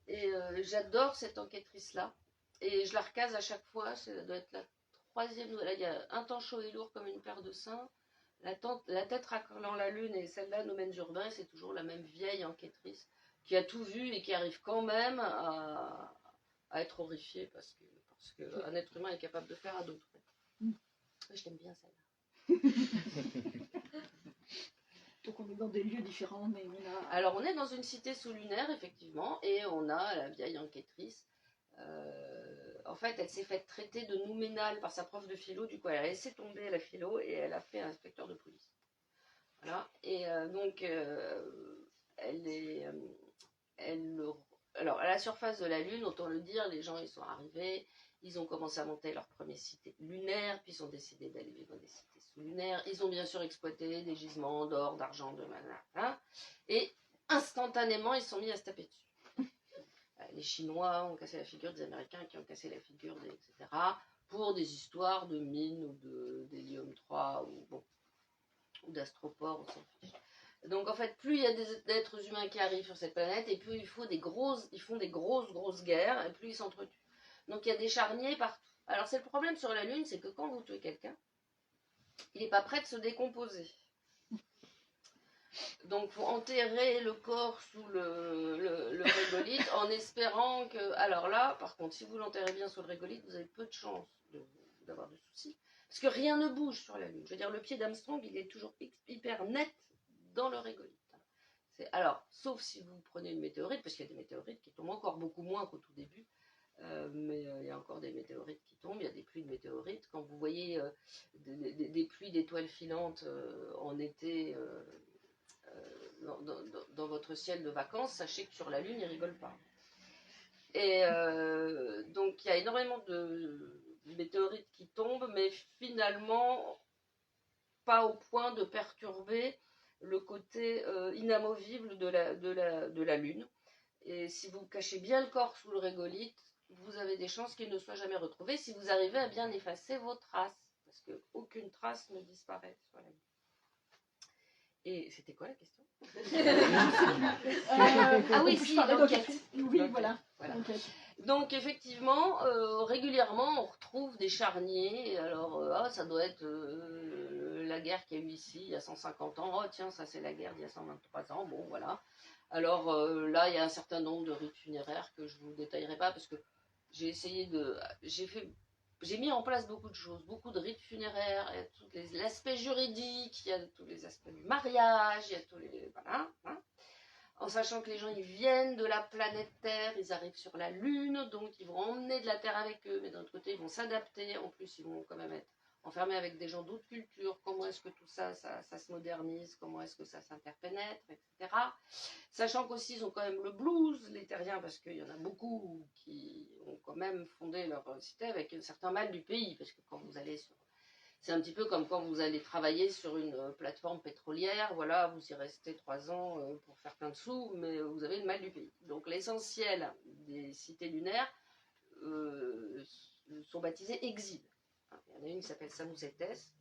Et j'adore cette enquêtrice-là. Et je la recase à chaque fois. Ça doit être la troisième. Là, il y a Un temps chaud et lourd comme une paire de seins. La tête raclant la lune et celle-là, Nomen Jourdain, c'est toujours la même vieille enquêtrice qui a tout vu et qui arrive quand même à être horrifiée parce qu'un être humain est capable de faire à d'autres. Je l'aime bien celle-là. Donc on est dans des lieux différents, mais on a... Alors on est dans une cité sous-lunaire, effectivement, et on a la vieille enquêtrice. En fait, elle s'est faite traiter de nouménale par sa prof de philo, du coup elle a laissé tomber la philo et elle a fait inspecteur de police. Voilà, et donc elle est... alors, à la surface de la Lune, autant le dire, les gens ils sont arrivés, ils ont commencé à monter leur première cité lunaire, puis ils ont décidé d'aller vivre dans des cités sous-lunaires. Ils ont bien sûr exploité des gisements d'or, d'argent, de mana, et instantanément ils sont mis à se taper dessus. Les Chinois ont cassé la figure des Américains qui ont cassé la figure des etc. pour des histoires de mines ou d'hélium 3 ou d'astroport, on s'en fiche. Donc en fait, plus il y a des êtres humains qui arrivent sur cette planète, et plus ils font des grosses guerres, et plus ils s'entretuent. Donc il y a des charniers partout. Alors c'est le problème sur la Lune, c'est que quand vous tuez quelqu'un, il n'est pas prêt de se décomposer. Donc il faut enterrer le corps sous le régolithe en espérant que... Alors là, par contre, si vous l'enterrez bien sous le régolithe, vous avez peu de chances d'avoir de soucis. Parce que rien ne bouge sur la Lune. Je veux dire, le pied d'Armstrong, il est toujours hyper net dans le régolithe. Alors, sauf si vous prenez une météorite, parce qu'il y a des météorites qui tombent encore beaucoup moins qu'au tout début, mais il y a encore des météorites qui tombent, il y a des pluies de météorites. Quand vous voyez des pluies d'étoiles filantes en été dans votre ciel de vacances, sachez que sur la Lune, ils rigolent pas. Et donc, il y a énormément de météorites qui tombent, mais finalement, pas au point de perturber le côté inamovible de la Lune. Et si vous cachez bien le corps sous le régolithe, vous avez des chances qu'il ne soit jamais retrouvé si vous arrivez à bien effacer vos traces. Parce qu'aucune trace ne disparaît sur la Lune. Et c'était quoi la question? Ah oui, si, l'enquête. Oui, voilà. Donc effectivement, régulièrement, on retrouve des charniers. Alors, ça doit être la guerre qu'il y a eu ici il y a 150 ans. Oh tiens, ça c'est la guerre d'il y a 123 ans. Bon, voilà. Alors là, il y a un certain nombre de rites funéraires que je ne vous détaillerai pas parce que j'ai essayé de... J'ai mis en place beaucoup de choses, beaucoup de rites funéraires, il y a tout l'aspect juridique, il y a tous les aspects du mariage, il y a tous les... Voilà, hein. En sachant que les gens, ils viennent de la planète Terre, ils arrivent sur la Lune, donc ils vont emmener de la Terre avec eux, mais d'un autre côté, ils vont s'adapter. En plus, ils vont quand même être enfermés avec des gens d'autres cultures. Comment est-ce que tout ça se modernise? Comment est-ce que ça s'interpénètre, etc. Sachant qu'aussi, ils ont quand même le blues, les terriens, parce qu'il y en a beaucoup qui ont quand même fondé leur cité avec un certain mal du pays, parce que quand vous allez sur... C'est un petit peu comme quand vous allez travailler sur une plateforme pétrolière, voilà, vous y restez 3 ans pour faire plein de sous, mais vous avez le mal du pays. Donc l'essentiel des cités lunaires sont baptisées exil. Il y en a une qui s'appelle Samousetes,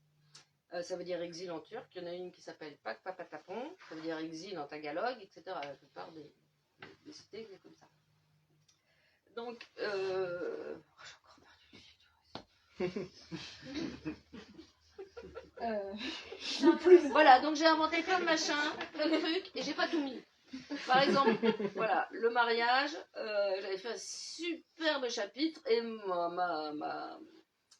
ça veut dire exil en turc. Il y en a une qui s'appelle Pak Papatapon, ça veut dire exil en tagalog, etc. La plupart des cités, c'est comme ça. Donc, j'ai encore perdu. Voilà, donc j'ai inventé plein de machins, plein de trucs, et j'ai pas tout mis. Par exemple, voilà, le mariage, j'avais fait un superbe chapitre, et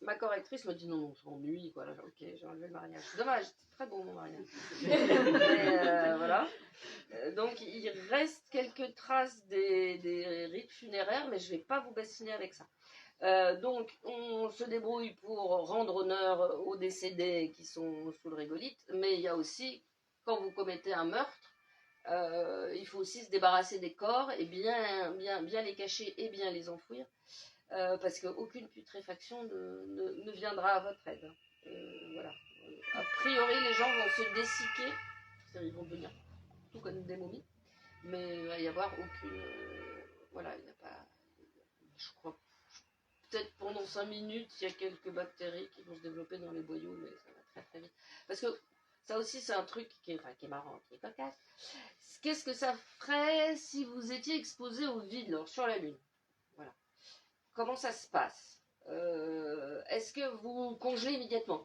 ma correctrice me dit non, on s'ennuie, quoi. Là, ok, j'ai enlevé le mariage. C'est dommage, c'est très beau mon mariage. Mais voilà. Donc il reste quelques traces des rites funéraires, mais je ne vais pas vous bassiner avec ça. Donc on se débrouille pour rendre honneur aux décédés qui sont sous le régolithe, mais il y a aussi, quand vous commettez un meurtre, il faut aussi se débarrasser des corps et bien les cacher et bien les enfouir, parce qu'aucune putréfaction ne viendra à votre aide. Voilà. A priori, les gens vont se dessiquer. C'est-à-dire, ils vont devenir tout comme des momies. Mais il va y avoir aucune... voilà, il n'y a pas... Je crois peut-être pendant 5 minutes, il y a quelques bactéries qui vont se développer dans les boyaux, mais ça va très très vite. Parce que ça aussi, c'est un truc qui est marrant, qui est cocasse. Qu'est-ce que ça ferait si vous étiez exposé au vide, alors, sur la Lune? Voilà. Comment ça se passe? Est-ce que vous congelez immédiatement?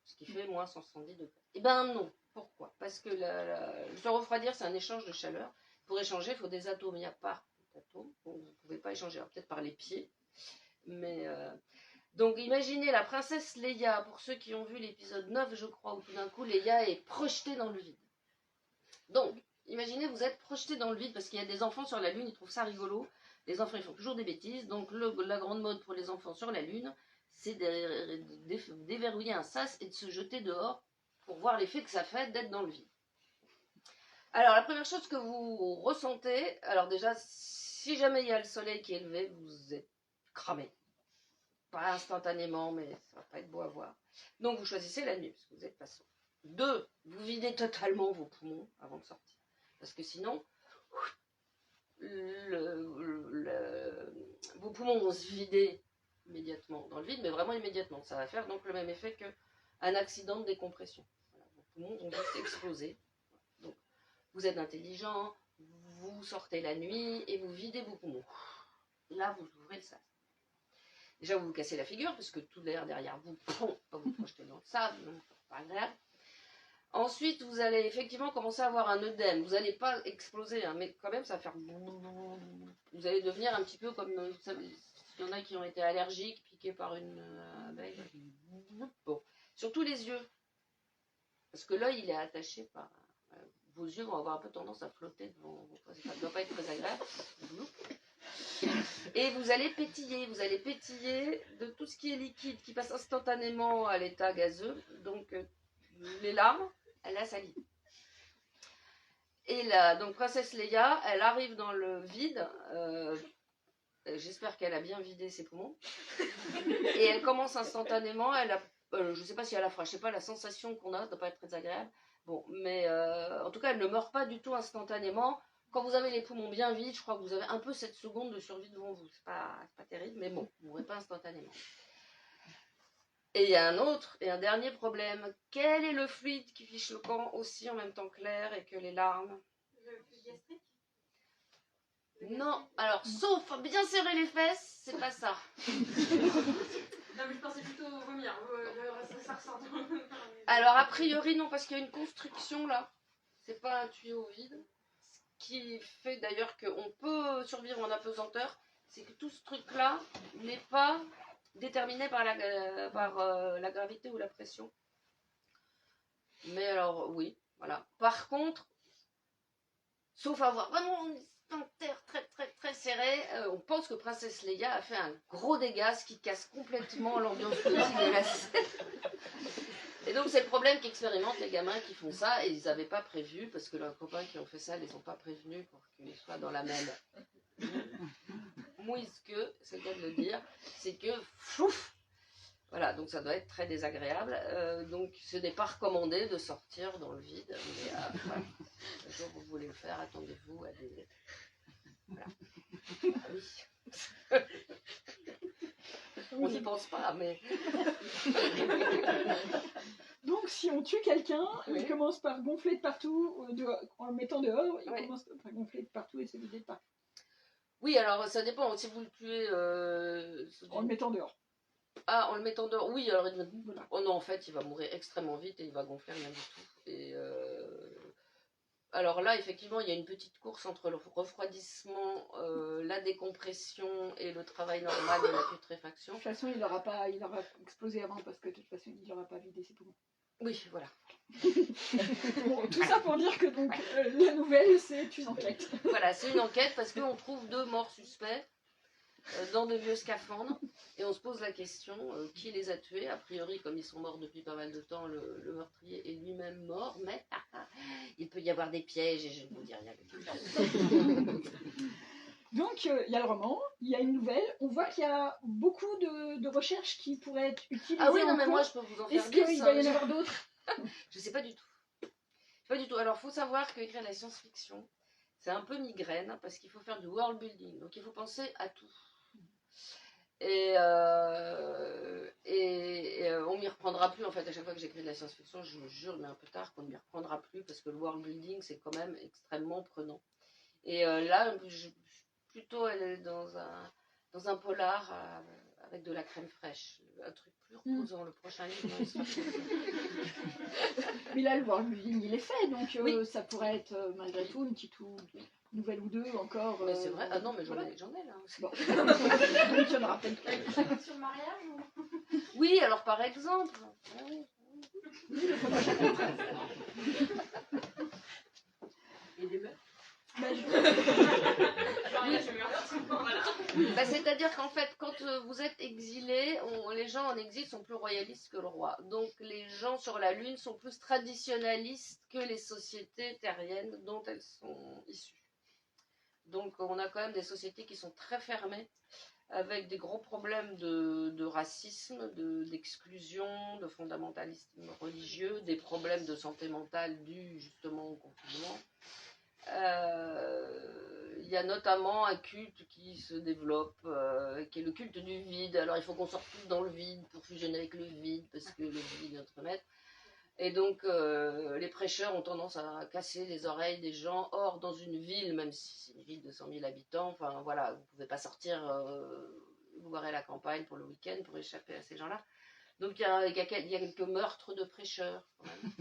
Ce qui fait moins 170 degrés. Eh ben non. Pourquoi? Parce que se refroidir, c'est un échange de chaleur. Pour échanger, il faut des atomes. Il n'y a pas d'atomes. Bon, vous ne pouvez pas échanger. Alors, peut-être par les pieds. Mais donc imaginez la princesse Leia, pour ceux qui ont vu l'épisode 9, je crois, où tout d'un coup Leia est projetée dans le vide. Donc, imaginez, vous êtes projeté dans le vide, parce qu'il y a des enfants sur la Lune, ils trouvent ça rigolo. Les enfants, ils font toujours des bêtises. Donc la grande mode pour les enfants sur la Lune, c'est de déverrouiller un sas et de se jeter dehors pour voir l'effet que ça fait d'être dans le vide. Alors, la première chose que vous ressentez, alors déjà, si jamais il y a le soleil qui est levé, vous êtes cramé. Pas instantanément, mais ça va pas être beau à voir. Donc, vous choisissez la nuit, parce que vous n'êtes pas sauf. 2, vous videz totalement vos poumons avant de sortir. Parce que sinon, vos poumons vont se vider immédiatement dans le vide, mais vraiment immédiatement. Ça va faire donc le même effet qu'un accident de décompression. Voilà, vos poumons vont juste exploser. Donc, vous êtes intelligent, vous sortez la nuit et vous videz vos poumons. Là, vous ouvrez le sas. Déjà, vous vous cassez la figure, parce que tout l'air derrière vous, va vous projeter dans le sable, donc pas agréable. Ensuite, vous allez effectivement commencer à avoir un œdème. Vous n'allez pas exploser, hein, mais quand même, ça va faire... Vous allez devenir un petit peu comme... Vous savez, il y en a qui ont été allergiques, piqués par une abeille. Bon. Surtout les yeux. Parce que l'œil, il est attaché par... vos yeux vont avoir un peu tendance à flotter devant vos... Ça ne doit pas être très agréable. Et vous allez pétiller de tout ce qui est liquide, qui passe instantanément à l'état gazeux. Donc, les larmes, elle a salive. Et donc princesse Leia, elle arrive dans le vide. J'espère qu'elle a bien vidé ses poumons. Et elle commence instantanément. Elle a, je ne sais pas si elle a froid, je ne sais pas la sensation qu'on a, ça ne doit pas être très agréable. Bon, mais en tout cas, elle ne meurt pas du tout instantanément. Quand vous avez les poumons bien vides, je crois que vous avez un peu 7 secondes de survie devant vous. C'est pas terrible, mais bon, vous ne mourrez pas instantanément. Et il y a un dernier problème. Quel est le fluide qui fiche le camp aussi en même temps que l'air et que les larmes? Le fluide gastrique? Non, alors, sauf bien serrer les fesses, c'est pas ça. Non, mais je pensais plutôt vomir. Ça ressort. Alors, a priori, non, parce qu'il y a une construction là. C'est pas un tuyau vide. Ce qui fait d'ailleurs qu'on peut survivre en apesanteur, c'est que tout ce truc-là n'est pas déterminé par la gravité ou la pression. Mais alors, oui, voilà. Par contre, sauf avoir vraiment un sphincter très très très serré, on pense que princesse Leia a fait un gros dégât, ce qui casse complètement l'ambiance positive de la scène. Et donc c'est le problème qu'expérimentent les gamins qui font ça, et ils n'avaient pas prévu, parce que leurs copains qui ont fait ça ne les ont pas prévenus pour qu'ils soient dans la même mouise que, c'est le cas de le dire, c'est que fouf. Voilà, donc ça doit être très désagréable. Donc ce n'est pas recommandé de sortir dans le vide. Mais voilà. Le jour où vous voulez le faire, attendez-vous à des... Voilà. Ah oui. On n'y pense pas, mais... Donc si on tue quelqu'un, Oui. il commence par gonfler de partout, en le mettant dehors, il Oui. commence par gonfler de partout et se vider de partout. Oui, alors ça dépend. Si vous le tuez... En le mettant dehors. Ah, en le mettant dehors, oui, alors il va... Voilà. Oh non, en fait, il va mourir extrêmement vite et il va gonfler rien du tout. Et alors là, effectivement, il y a une petite course entre le refroidissement, la décompression et le travail normal de la putréfaction. De toute façon, il aura explosé avant parce que de toute façon, il n'aura pas vidé ses poumons. Oui, voilà. Bon, tout ça pour dire que donc la nouvelle, c'est une enquête. Voilà, c'est une enquête parce qu'on trouve 2 morts suspects dans de vieux scaphandres et on se pose la question qui les a tués. A priori, comme ils sont morts depuis pas mal de temps, le meurtrier est lui-même mort, mais il peut y avoir des pièges et je ne vous dis rien de plus. Donc, il y a le roman, il y a une nouvelle. On voit qu'il y a beaucoup de recherches qui pourraient être utilisées. Ah oui, non, en mais cours. moi je peux vous en faire Est-ce 10. qu'il va y en avoir d'autres? Je sais pas du tout. Pas du tout. Alors, il faut savoir qu'écrire de la science-fiction, c'est un peu migraine, parce qu'il faut faire du world building. Donc, il faut penser à tout. Et on m'y reprendra plus, en fait, à chaque fois que j'écris de la science-fiction, je vous jure, mais un peu tard, qu'on ne m'y reprendra plus, parce que le world building, c'est quand même extrêmement prenant. Et là, plutôt aller dans un polar avec de la crème fraîche. Un truc plus reposant, le prochain livre. Mais là, le world building, il est fait, donc Oui. ça pourrait être malgré tout une petite nouvelle ou deux encore. Mais c'est vrai. Ah non, mais j'en voilà. ai là. Bon. Donc il y en aura peut-être plus. Sur le mariage ou... Oui, alors par exemple. Ah oui. Et des meufs. Bah, c'est-à-dire qu'en fait, quand vous êtes exilé, les gens en exil sont plus royalistes que le roi. Donc les gens sur la Lune sont plus traditionnalistes que les sociétés terriennes dont elles sont issues. Donc on a quand même des sociétés qui sont très fermées, avec des gros problèmes de racisme, d'exclusion, de fondamentalisme religieux, des problèmes de santé mentale dus justement au confinement. Il y a notamment un culte qui se développe, qui est le culte du vide. Alors il faut qu'on sorte tous dans le vide pour fusionner avec le vide, parce que le vide est notre maître. Et donc les prêcheurs ont tendance à casser les oreilles des gens. Or, dans une ville, même si c'est une ville de 100 000 habitants, enfin voilà, vous ne pouvez pas sortir vous barrer la campagne pour le week-end pour échapper à ces gens-là. Donc il y a quelques meurtres de prêcheurs quand même.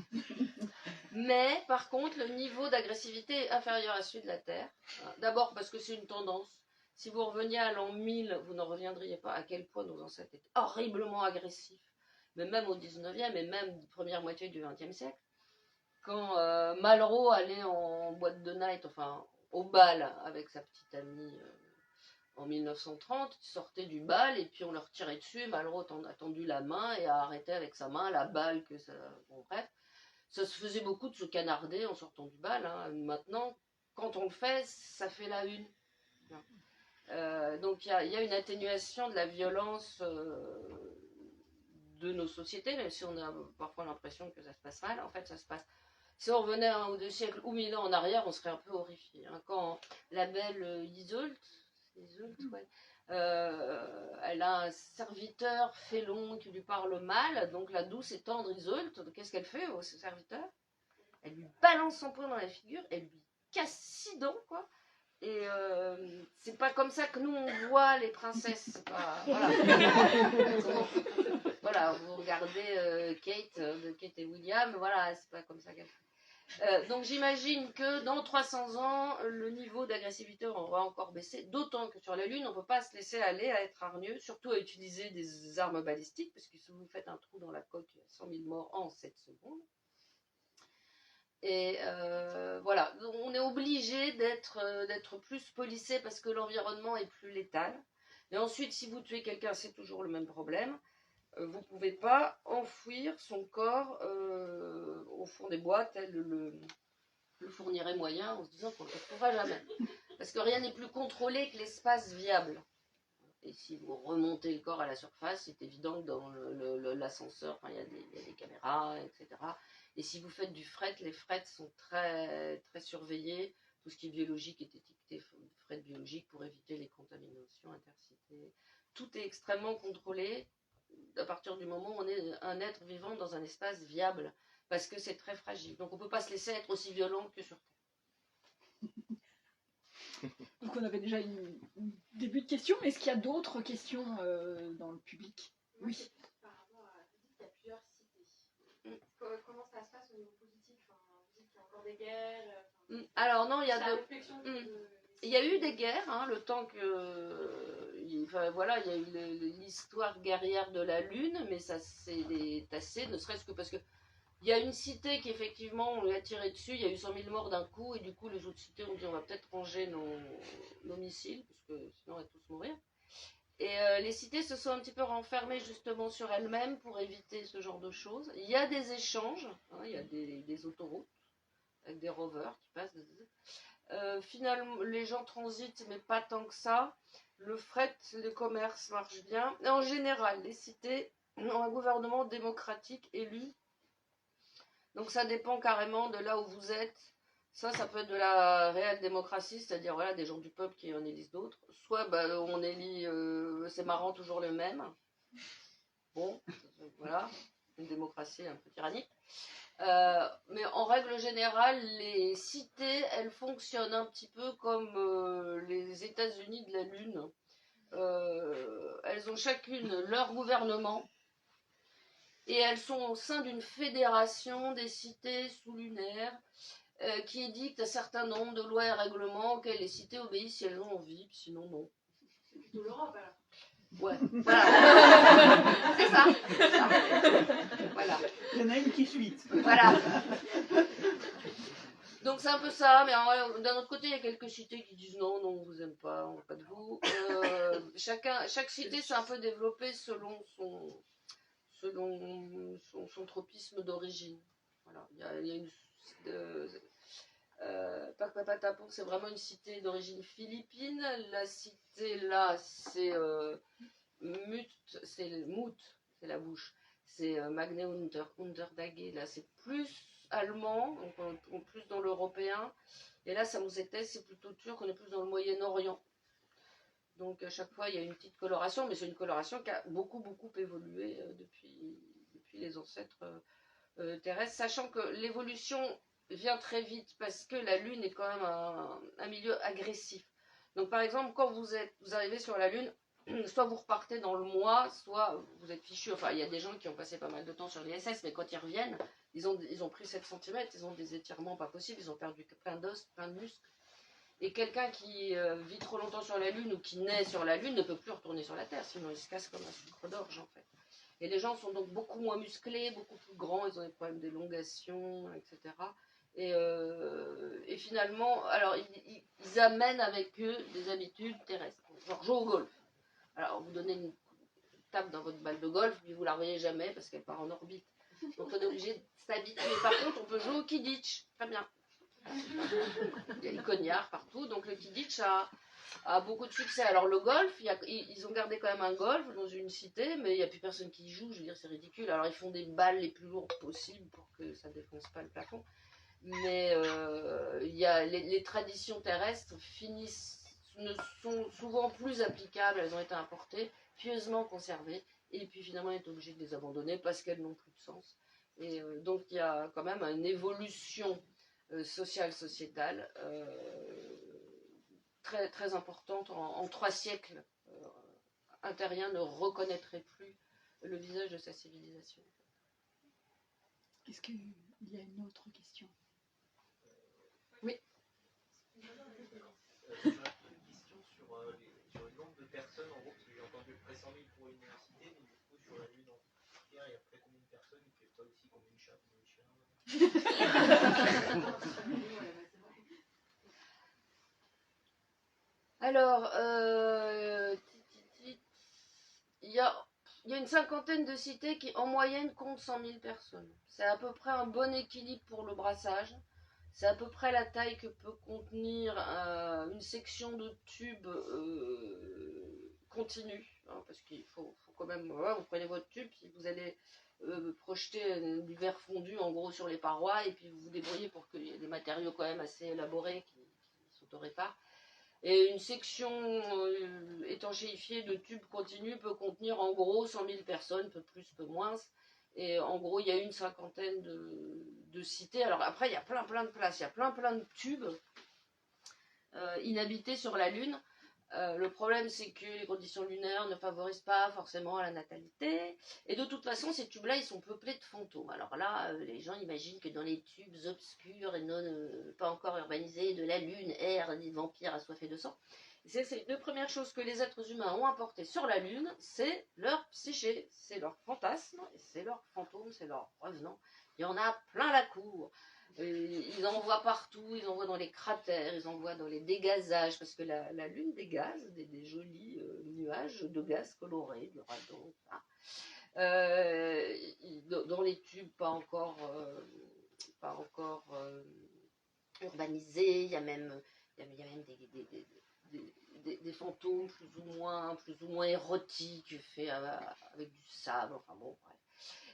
Mais par contre, le niveau d'agressivité est inférieur à celui de la Terre. D'abord parce que c'est une tendance. Si vous reveniez à l'an 1000, vous n'en reviendriez pas à quel point nos ancêtres étaient horriblement agressifs. Mais même au 19e et même première moitié du 20e siècle. Quand Malraux allait en boîte de night, enfin au bal avec sa petite amie en 1930, ils sortaient du bal et puis on leur tirait dessus. Malraux a tendu la main et a arrêté avec sa main la balle que ça... Bon, bref. Ça se faisait beaucoup de se canarder en sortant du bal. Hein. Maintenant, quand on le fait, ça fait la une. Donc il y a une atténuation de la violence de nos sociétés, même si on a parfois l'impression que ça se passe mal. En fait, ça se passe. Si on revenait 1 ou 2 siècles ou 1000 ans en arrière, on serait un peu horrifié. Hein. Quand la belle Iseult, ouais, elle a un serviteur félon qui lui parle mal, donc la douce et tendre Iseult, qu'est-ce qu'elle fait au serviteur? Elle lui balance son poing dans la figure, elle lui casse 6 dents, quoi. Et c'est pas comme ça que nous on voit les princesses. C'est pas, voilà. Voilà, vous regardez Kate et William, voilà, c'est pas comme ça qu'elle fait. Donc j'imagine que dans 300 ans, le niveau d'agressivité aura encore baissé, d'autant que sur la Lune, on ne peut pas se laisser aller à être hargneux, surtout à utiliser des armes balistiques, parce que si vous faites un trou dans la coque, il y a 100 000 morts en 7 secondes. Et voilà, donc on est obligé d'être plus policé parce que l'environnement est plus létal. Et ensuite, si vous tuez quelqu'un, c'est toujours le même problème. Vous ne pouvez pas enfouir son corps au fond des bois tel le fournirait moyen en se disant qu'on ne le retrouvera jamais. Parce que rien n'est plus contrôlé que l'espace viable. Et si vous remontez le corps à la surface, c'est évident que dans l'ascenseur, enfin, il y a des caméras, etc. Et si vous faites du fret, les frets sont très, très surveillés. Tout ce qui est biologique est étiqueté fret biologique pour éviter les contaminations intercités. Tout est extrêmement contrôlé à partir du moment où on est un être vivant dans un espace viable, parce que c'est très fragile. Donc on ne peut pas se laisser être aussi violent que sur Terre. Donc on avait déjà un début de questions, mais est-ce qu'il y a d'autres questions dans le public? Oui. Par rapport à... Vous dites qu'il y a plusieurs cités. Comment ça se passe au niveau politique? Vous dites qu'il y a encore des guerres. Alors non, il y a Il y a eu des guerres, hein, le temps que... Enfin, voilà, il y a eu l'histoire guerrière de la Lune, mais ça s'est tassé, ne serait-ce que parce que il y a une cité qui, effectivement, on lui a tiré dessus, il y a eu 100 000 morts d'un coup, et du coup, les autres cités ont dit on va peut-être ranger nos missiles, parce que sinon on va tous mourir. Et les cités se sont un petit peu renfermées justement sur elles-mêmes pour éviter ce genre de choses. Il y a des échanges, hein, il y a des autoroutes avec des rovers qui passent. Finalement, les gens transitent, mais pas tant que ça. Le fret, le commerce marche bien. Et en général, les cités ont un gouvernement démocratique élu Donc ça dépend carrément de là où vous êtes. Ça peut être de la réelle démocratie, c'est-à-dire voilà, des gens du peuple qui en élisent d'autres. Soit on élit, c'est marrant, toujours le même. Bon, voilà, une démocratie un peu tyrannique. Mais en règle générale, les cités, elles fonctionnent un petit peu comme les États-Unis de la Lune. Elles ont chacune leur gouvernement et elles sont au sein d'une fédération des cités sous-lunaires qui édicte un certain nombre de lois et règlements auxquels les cités obéissent si elles ont envie, sinon non. C'est plutôt l'Europe alors. Ouais, voilà. C'est ça. Voilà. Il y en a une qui suite. Voilà. Donc c'est un peu ça, mais d'un autre côté, il y a quelques cités qui disent non, on vous aime pas, on veut pas de vous. Chaque cité s'est un peu développée selon son tropisme d'origine. Voilà, il y a une... Pakpapatapong, c'est vraiment une cité d'origine philippine. La cité là, c'est Mout, c'est la bouche. C'est Magne Unterdage, là c'est plus allemand, donc on est plus dans l'européen. Et là, Samosete, c'est plutôt turc, on est plus dans le Moyen-Orient. Donc à chaque fois, il y a une petite coloration, mais c'est une coloration qui a beaucoup évolué depuis les ancêtres terrestres, sachant que l'évolution vient très vite parce que la Lune est quand même un milieu agressif. Donc par exemple, quand vous arrivez sur la Lune, soit vous repartez dans le mois, soit vous êtes fichu. Enfin, il y a des gens qui ont passé pas mal de temps sur l'ISS, mais quand ils reviennent, ils ont pris 7 cm, ils ont des étirements pas possibles, ils ont perdu plein d'os, plein de muscles. Et quelqu'un qui vit trop longtemps sur la Lune ou qui naît sur la Lune ne peut plus retourner sur la Terre, sinon il se casse comme un sucre d'orge en fait. Et les gens sont donc beaucoup moins musclés, beaucoup plus grands, ils ont des problèmes d'élongation, etc. Et finalement, alors ils amènent avec eux des habitudes terrestres, genre jouer au golf. Alors vous donnez une tape dans votre balle de golf, puis vous la revoyez jamais parce qu'elle part en orbite. Donc on est obligé de s'habituer. Par contre, on peut jouer au Kidditch, très bien. Il y a les cognards partout, donc le Kidditch a beaucoup de succès. Alors le golf, ils ont gardé quand même un golf dans une cité, mais il n'y a plus personne qui y joue, je veux dire c'est ridicule. Alors ils font des balles les plus lourdes possibles pour que ça ne défonce pas le plafond. Mais il y a les traditions terrestres ne sont souvent plus applicables, elles ont été importées, pieusement conservées, et puis finalement on est obligé de les abandonner parce qu'elles n'ont plus de sens. Et donc il y a quand même une évolution sociale, sociétale, très, très importante. En 3 siècles, un terrien ne reconnaîtrait plus le visage de sa civilisation. Est-ce qu'il y a une autre question? Oui. J'aurais une question sur le nombre de personnes, en gros, parce que j'ai entendu près 100 000 pour l'université, mais du coup, sur la Lune entière, il y a près combien de personnes, et puis pas aussi combien de chats, combien de chiens. Alors, il y a une cinquantaine de cités qui, en moyenne, comptent 100 000 personnes. C'est à peu près un bon équilibre pour le brassage. C'est à peu près la taille que peut contenir une section de tube continue. Hein, parce qu'il faut quand même, voilà, vous prenez votre tube, puis vous allez projeter du verre fondu en gros sur les parois, et puis vous vous débrouillez pour qu'il y ait des matériaux quand même assez élaborés qui s'auto-réparent. Et une section étanchéifiée de tubes continus peut contenir en gros 100 000 personnes, peu plus, peu moins. Et en gros, il y a une cinquantaine de cités. Alors après, il y a plein de places, il y a plein de tubes inhabités sur la Lune. Le problème, c'est que les conditions lunaires ne favorisent pas forcément la natalité. Et de toute façon, ces tubes-là, ils sont peuplés de fantômes. Alors là, les gens imaginent que dans les tubes obscurs et non pas encore urbanisés de la Lune errent des vampires assoiffés de sang. C'est les 2 premières choses que les êtres humains ont apportées sur la Lune, c'est leur psyché, c'est leur fantasme, c'est leur fantôme, c'est leur revenant. Il y en a plein la cour. Ils en voient partout, ils en voient dans les cratères, ils en voient dans les dégazages, parce que la Lune dégaze des jolis nuages de gaz colorés, du radon, dans les tubes pas encore urbanisés, il y a même des fantômes plus ou moins érotiques faits avec du sable, enfin bon, bref.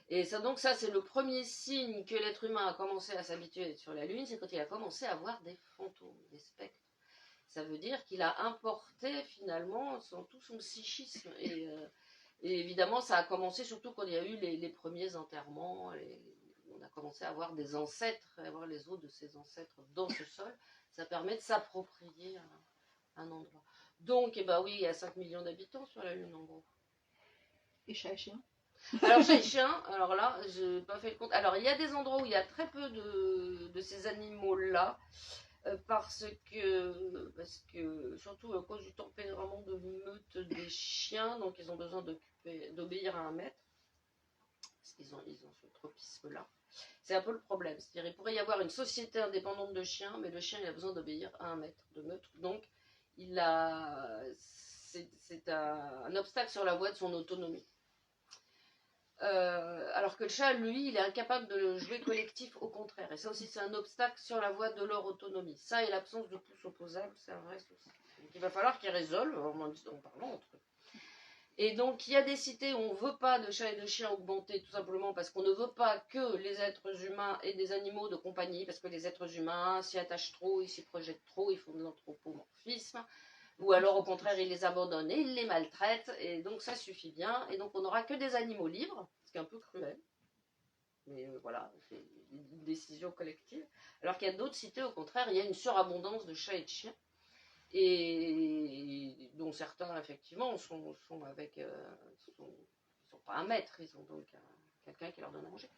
Et ça, donc ça, c'est le premier signe que l'être humain a commencé à s'habituer à être sur la Lune, c'est quand il a commencé à voir des fantômes, des spectres. Ça veut dire qu'il a importé finalement tout son psychisme. Et évidemment, ça a commencé surtout quand il y a eu les premiers enterrements. On a commencé à avoir des ancêtres, à avoir les os de ces ancêtres dans ce sol. Ça permet de s'approprier un endroit. Donc, eh ben oui, il y a 5 millions d'habitants sur la Lune en gros. Et chat et chien. Alors chat et chien, alors là, je n'ai pas fait le compte. Alors il y a des endroits où il y a très peu de ces animaux-là. Parce que surtout à cause du tempérament de meute des chiens, donc ils ont besoin d'obéir à un maître, parce qu'ils ont ce tropisme-là. C'est un peu le problème, c'est-à-dire il pourrait y avoir une société indépendante de chiens, mais le chien il a besoin d'obéir à un maître de meute, donc c'est un obstacle sur la voie de son autonomie. Alors que le chat, lui, il est incapable de jouer collectif, au contraire. Et ça aussi, c'est un obstacle sur la voie de leur autonomie. Ça et l'absence de pouces opposables, c'est un vrai souci. Donc il va falloir qu'ils résolvent en parlant entre eux. Et donc, il y a des cités où on ne veut pas de chats et de chiens augmentés, tout simplement parce qu'on ne veut pas que les êtres humains aient des animaux de compagnie, parce que les êtres humains s'y attachent trop, ils s'y projettent trop, ils font de l'anthropomorphisme. Ou alors au contraire ils les abandonnent et ils les maltraitent et donc ça suffit bien et donc on n'aura que des animaux libres, ce qui est un peu cruel, mais voilà, c'est une décision collective, alors qu'il y a d'autres cités au contraire, il y a une surabondance de chats et de chiens et dont certains effectivement sont avec, ils sont pas un maître, ils ont donc quelqu'un qui leur donne à manger.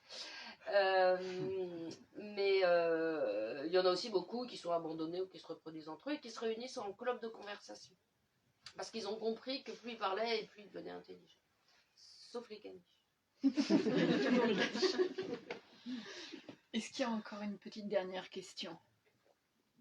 Mais il y en a aussi beaucoup qui sont abandonnés ou qui se reproduisent entre eux et qui se réunissent en club de conversation. Parce qu'ils ont compris que plus ils parlaient et plus ils devenaient intelligents. Sauf les caniches. Est-ce qu'il y a encore une petite dernière question?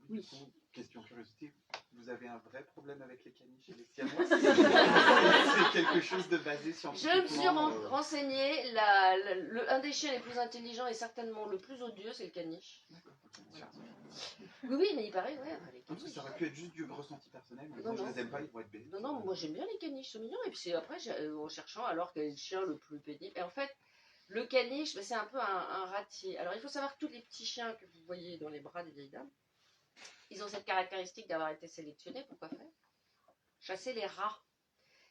Oui. Question curiosité, vous avez un vrai problème avec les caniches et les siamois? C'est quelque chose de basé scientifiquement? Je me suis renseigné, un des chiens les plus intelligents et certainement le plus odieux, c'est le caniche. Oui, mais il paraît, ouais, les caniches. Ça aurait pu être juste du ressenti personnel, mais Non, moi je les aime pas, ils vont être bêtes. Non, moi j'aime bien les caniches, c'est mignon. Et puis après, en cherchant alors quel est le chien le plus pénible. Et en fait, le caniche, c'est un peu un ratier. Alors il faut savoir que tous les petits chiens que vous voyez dans les bras des vieilles dames, ils ont cette caractéristique d'avoir été sélectionnés. Pourquoi faire? Chasser les rats.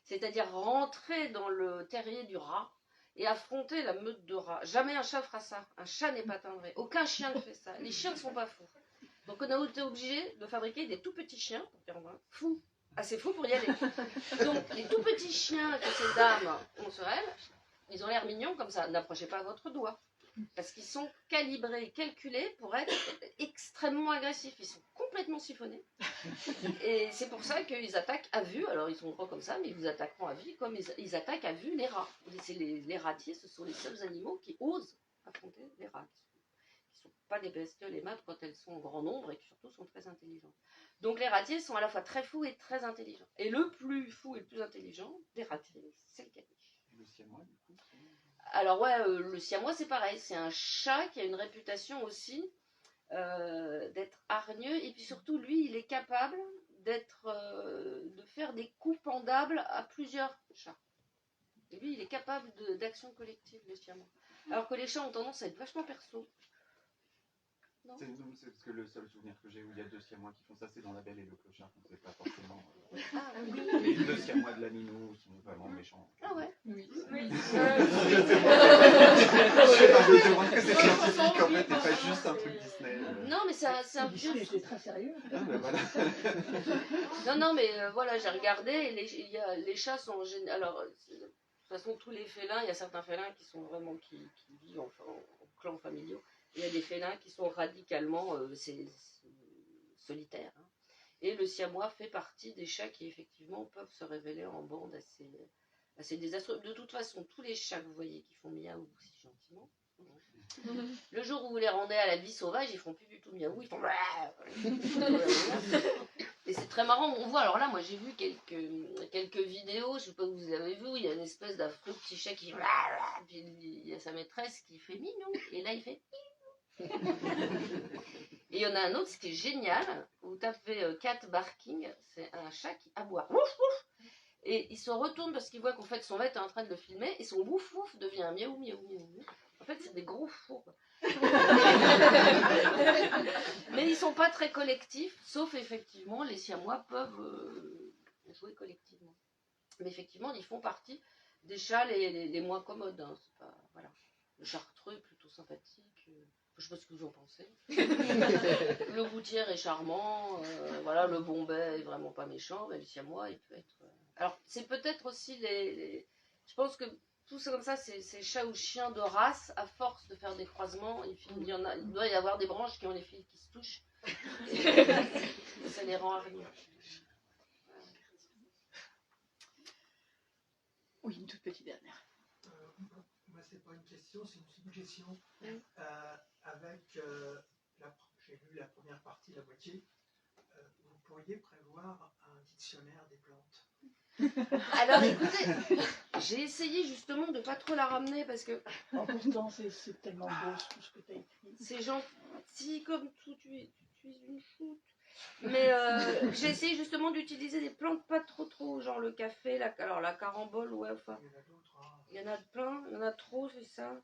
C'est-à-dire rentrer dans le terrier du rat et affronter la meute de rats. Jamais un chat fera ça. Un chat n'est pas timbré. Aucun chien ne fait ça. Les chiens ne sont pas fous. Donc on a été obligé de fabriquer des tout petits chiens, pour faire fous, assez fous pour y aller. Donc les tout petits chiens que ces dames ont sur elles, ils ont l'air mignons comme ça. N'approchez pas votre doigt. Parce qu'ils sont calibrés, calculés pour être extrêmement agressifs. Ils sont complètement siphonnés. Et c'est pour ça qu'ils attaquent à vue. Alors ils sont gros comme ça, mais ils vous attaqueront à vue comme ils attaquent à vue les rats. Les ratiers, ce sont les seuls animaux qui osent affronter les rats. Qui ne sont pas des bestioles aimables quand elles sont en grand nombre et qui surtout sont très intelligentes. Donc les ratiers sont à la fois très fous et très intelligents. Et le plus fou et le plus intelligent des ratiers, c'est le caniche. Et le siamois, du coup, alors ouais, le siamois c'est pareil, c'est un chat qui a une réputation aussi d'être hargneux et puis surtout lui il est capable de faire des coups pendables à plusieurs chats. Et lui il est capable d'action collective, le siamois. Alors que les chats ont tendance à être vachement perso. C'est parce que le seul souvenir que j'ai où il y a deux siamois qui font ça, c'est dans La Belle et le Clochard, donc c'est pas forcément. Ah oui. Les deux siamois de la Minou sont vraiment méchants. Ah ouais. Oui. Je vois que c'est scientifique en fait, et pas juste un truc Disney. Non mais c'est un vieux. C'est très sérieux. Ah, ben voilà. Non mais voilà, j'ai regardé et les chats sont en général. Alors de toute façon tous les félins, il y a certains félins qui sont vraiment qui vivent en clans familiaux. Il y a des félins qui sont radicalement solitaires. Hein. Et le siamois fait partie des chats qui effectivement peuvent se révéler en bande assez désastreux. De toute façon, tous les chats que vous voyez qui font miaou si gentiment, le jour où vous les rendez à la vie sauvage, ils font plus du tout miaou, ils font. Et c'est très marrant, on voit. Alors là, moi j'ai vu quelques vidéos, je sais pas si vous avez vu, où il y a une espèce d'affreux petit chat qui. Puis il y a sa maîtresse qui fait mignon, et là il fait. Et il y en a un autre, c'était génial. Vous tapez cat barking, c'est un chat qui aboie. Et il se retourne parce qu'il voit qu'en fait son maître est en train de le filmer et son wouf wouf devient un miaou miaou miaou. En fait, c'est des gros fourbes. Mais ils sont pas très collectifs, sauf effectivement les siamois peuvent jouer collectivement. Mais effectivement, ils font partie des chats les moins commodes. Hein. C'est pas, voilà. Le chartreux est plutôt sympathique. Je sais pas ce que vous en pensez. Le gouttière est charmant. Voilà, le bombay est vraiment pas méchant. Mais le siamois, il peut être. Alors, c'est peut-être aussi Je pense que tout ça comme ça, c'est chats ou chiens de race. À force de faire des croisements, il doit y avoir des branches qui ont les fils qui se touchent. Et ça les rend hargneux. Oui, une toute petite dernière. Moi, c'est pas une question, c'est une suggestion. J'ai lu la première partie, la moitié. Vous pourriez prévoir un dictionnaire des plantes. Alors écoutez, j'ai essayé justement de pas trop la ramener parce que Pourtant, c'est tellement beau tout ce que tu as écrit. c'est gentil comme tout, tu es une choute. Mais j'ai essayé justement d'utiliser des plantes pas trop, genre le café, la carambole, ouais, enfin. Il y en a d'autres. Hein. Il y en a plein, il y en a trop, c'est ça.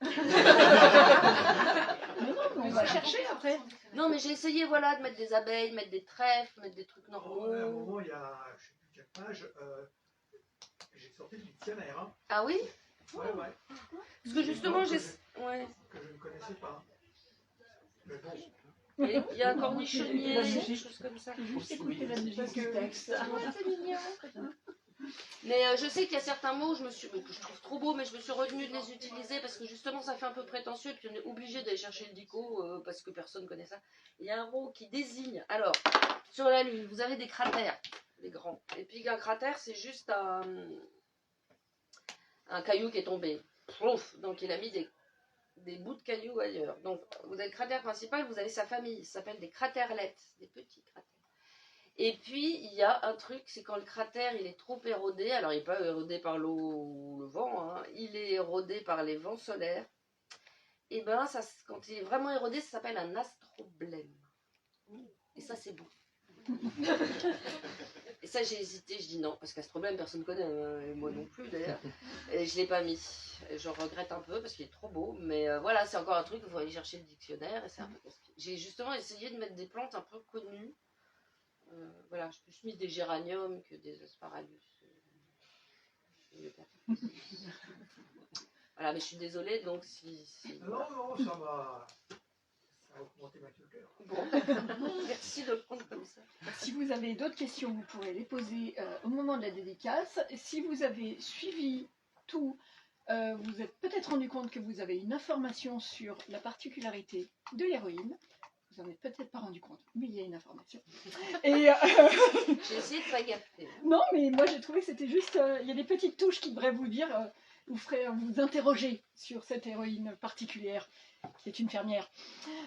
Non, on va chercher après. Non, mais j'ai essayé, voilà, de mettre des abeilles, mettre des trèfles, mettre des trucs normaux. À un moment, il y a, je sais plus quelle page, j'ai sorti le dictionnaire. Hein. Ah oui? Ouais. Parce que justement, que ouais. je ne connaissais pas. Mais bon. Et il y a un cornichonnier, des choses comme ça. J'ai juste écouté la musique du texte. C'est mignon. Mais je sais qu'il y a certains mots que je trouve trop beaux, mais je me suis retenue de les utiliser parce que justement ça fait un peu prétentieux et puis on est obligé d'aller chercher le dico parce que personne ne connaît ça. Il y a un mot qui désigne. Alors, sur la Lune, vous avez des cratères, les grands. Et puis un cratère, c'est juste un caillou qui est tombé. Plouf, donc il a mis des bouts de cailloux ailleurs. Donc vous avez le cratère principal, vous avez sa famille, ça s'appelle des cratèrelettes, des petits cratères. Et puis, il y a un truc, c'est quand le cratère il est trop érodé, alors il n'est pas érodé par l'eau ou le vent, hein, il est érodé par les vents solaires, et ben ça, quand il est vraiment érodé, ça s'appelle un astroblème. Et ça, c'est beau. Et ça, j'ai hésité, je dis non, parce qu'astroblème, personne ne connaît, et moi non plus d'ailleurs, et je ne l'ai pas mis. Et je regrette un peu parce qu'il est trop beau, mais voilà, c'est encore un truc, il faut aller chercher le dictionnaire, et c'est un peu casse-pied. J'ai justement essayé de mettre des plantes un peu connues. Voilà, j'ai plus mis des géraniums que des asparagus. Voilà, mais je suis désolée, donc si... Non, ça va augmenter ma culture. Bon, merci de le prendre comme ça. Si vous avez d'autres questions, vous pourrez les poser au moment de la dédicace. Si vous avez suivi tout, vous êtes peut-être rendu compte que vous avez une information sur la particularité de l'héroïne. Vous n'en êtes peut-être pas rendu compte, mais il y a une information. Et j'ai essayé de pas gaffer. non, mais moi j'ai trouvé que c'était juste... il y a des petites touches qui devraient vous dire, vous interroger sur cette héroïne particulière, qui est une fermière.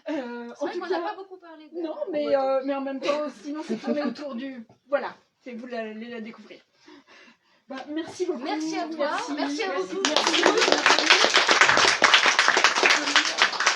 C'est vrai qu'on n'a pas beaucoup parlé de... Non, mais en même temps, sinon c'est tourné autour du... Voilà, c'est vous allez la découvrir. Bah, merci beaucoup. Merci à toi, merci à vous tous. Merci.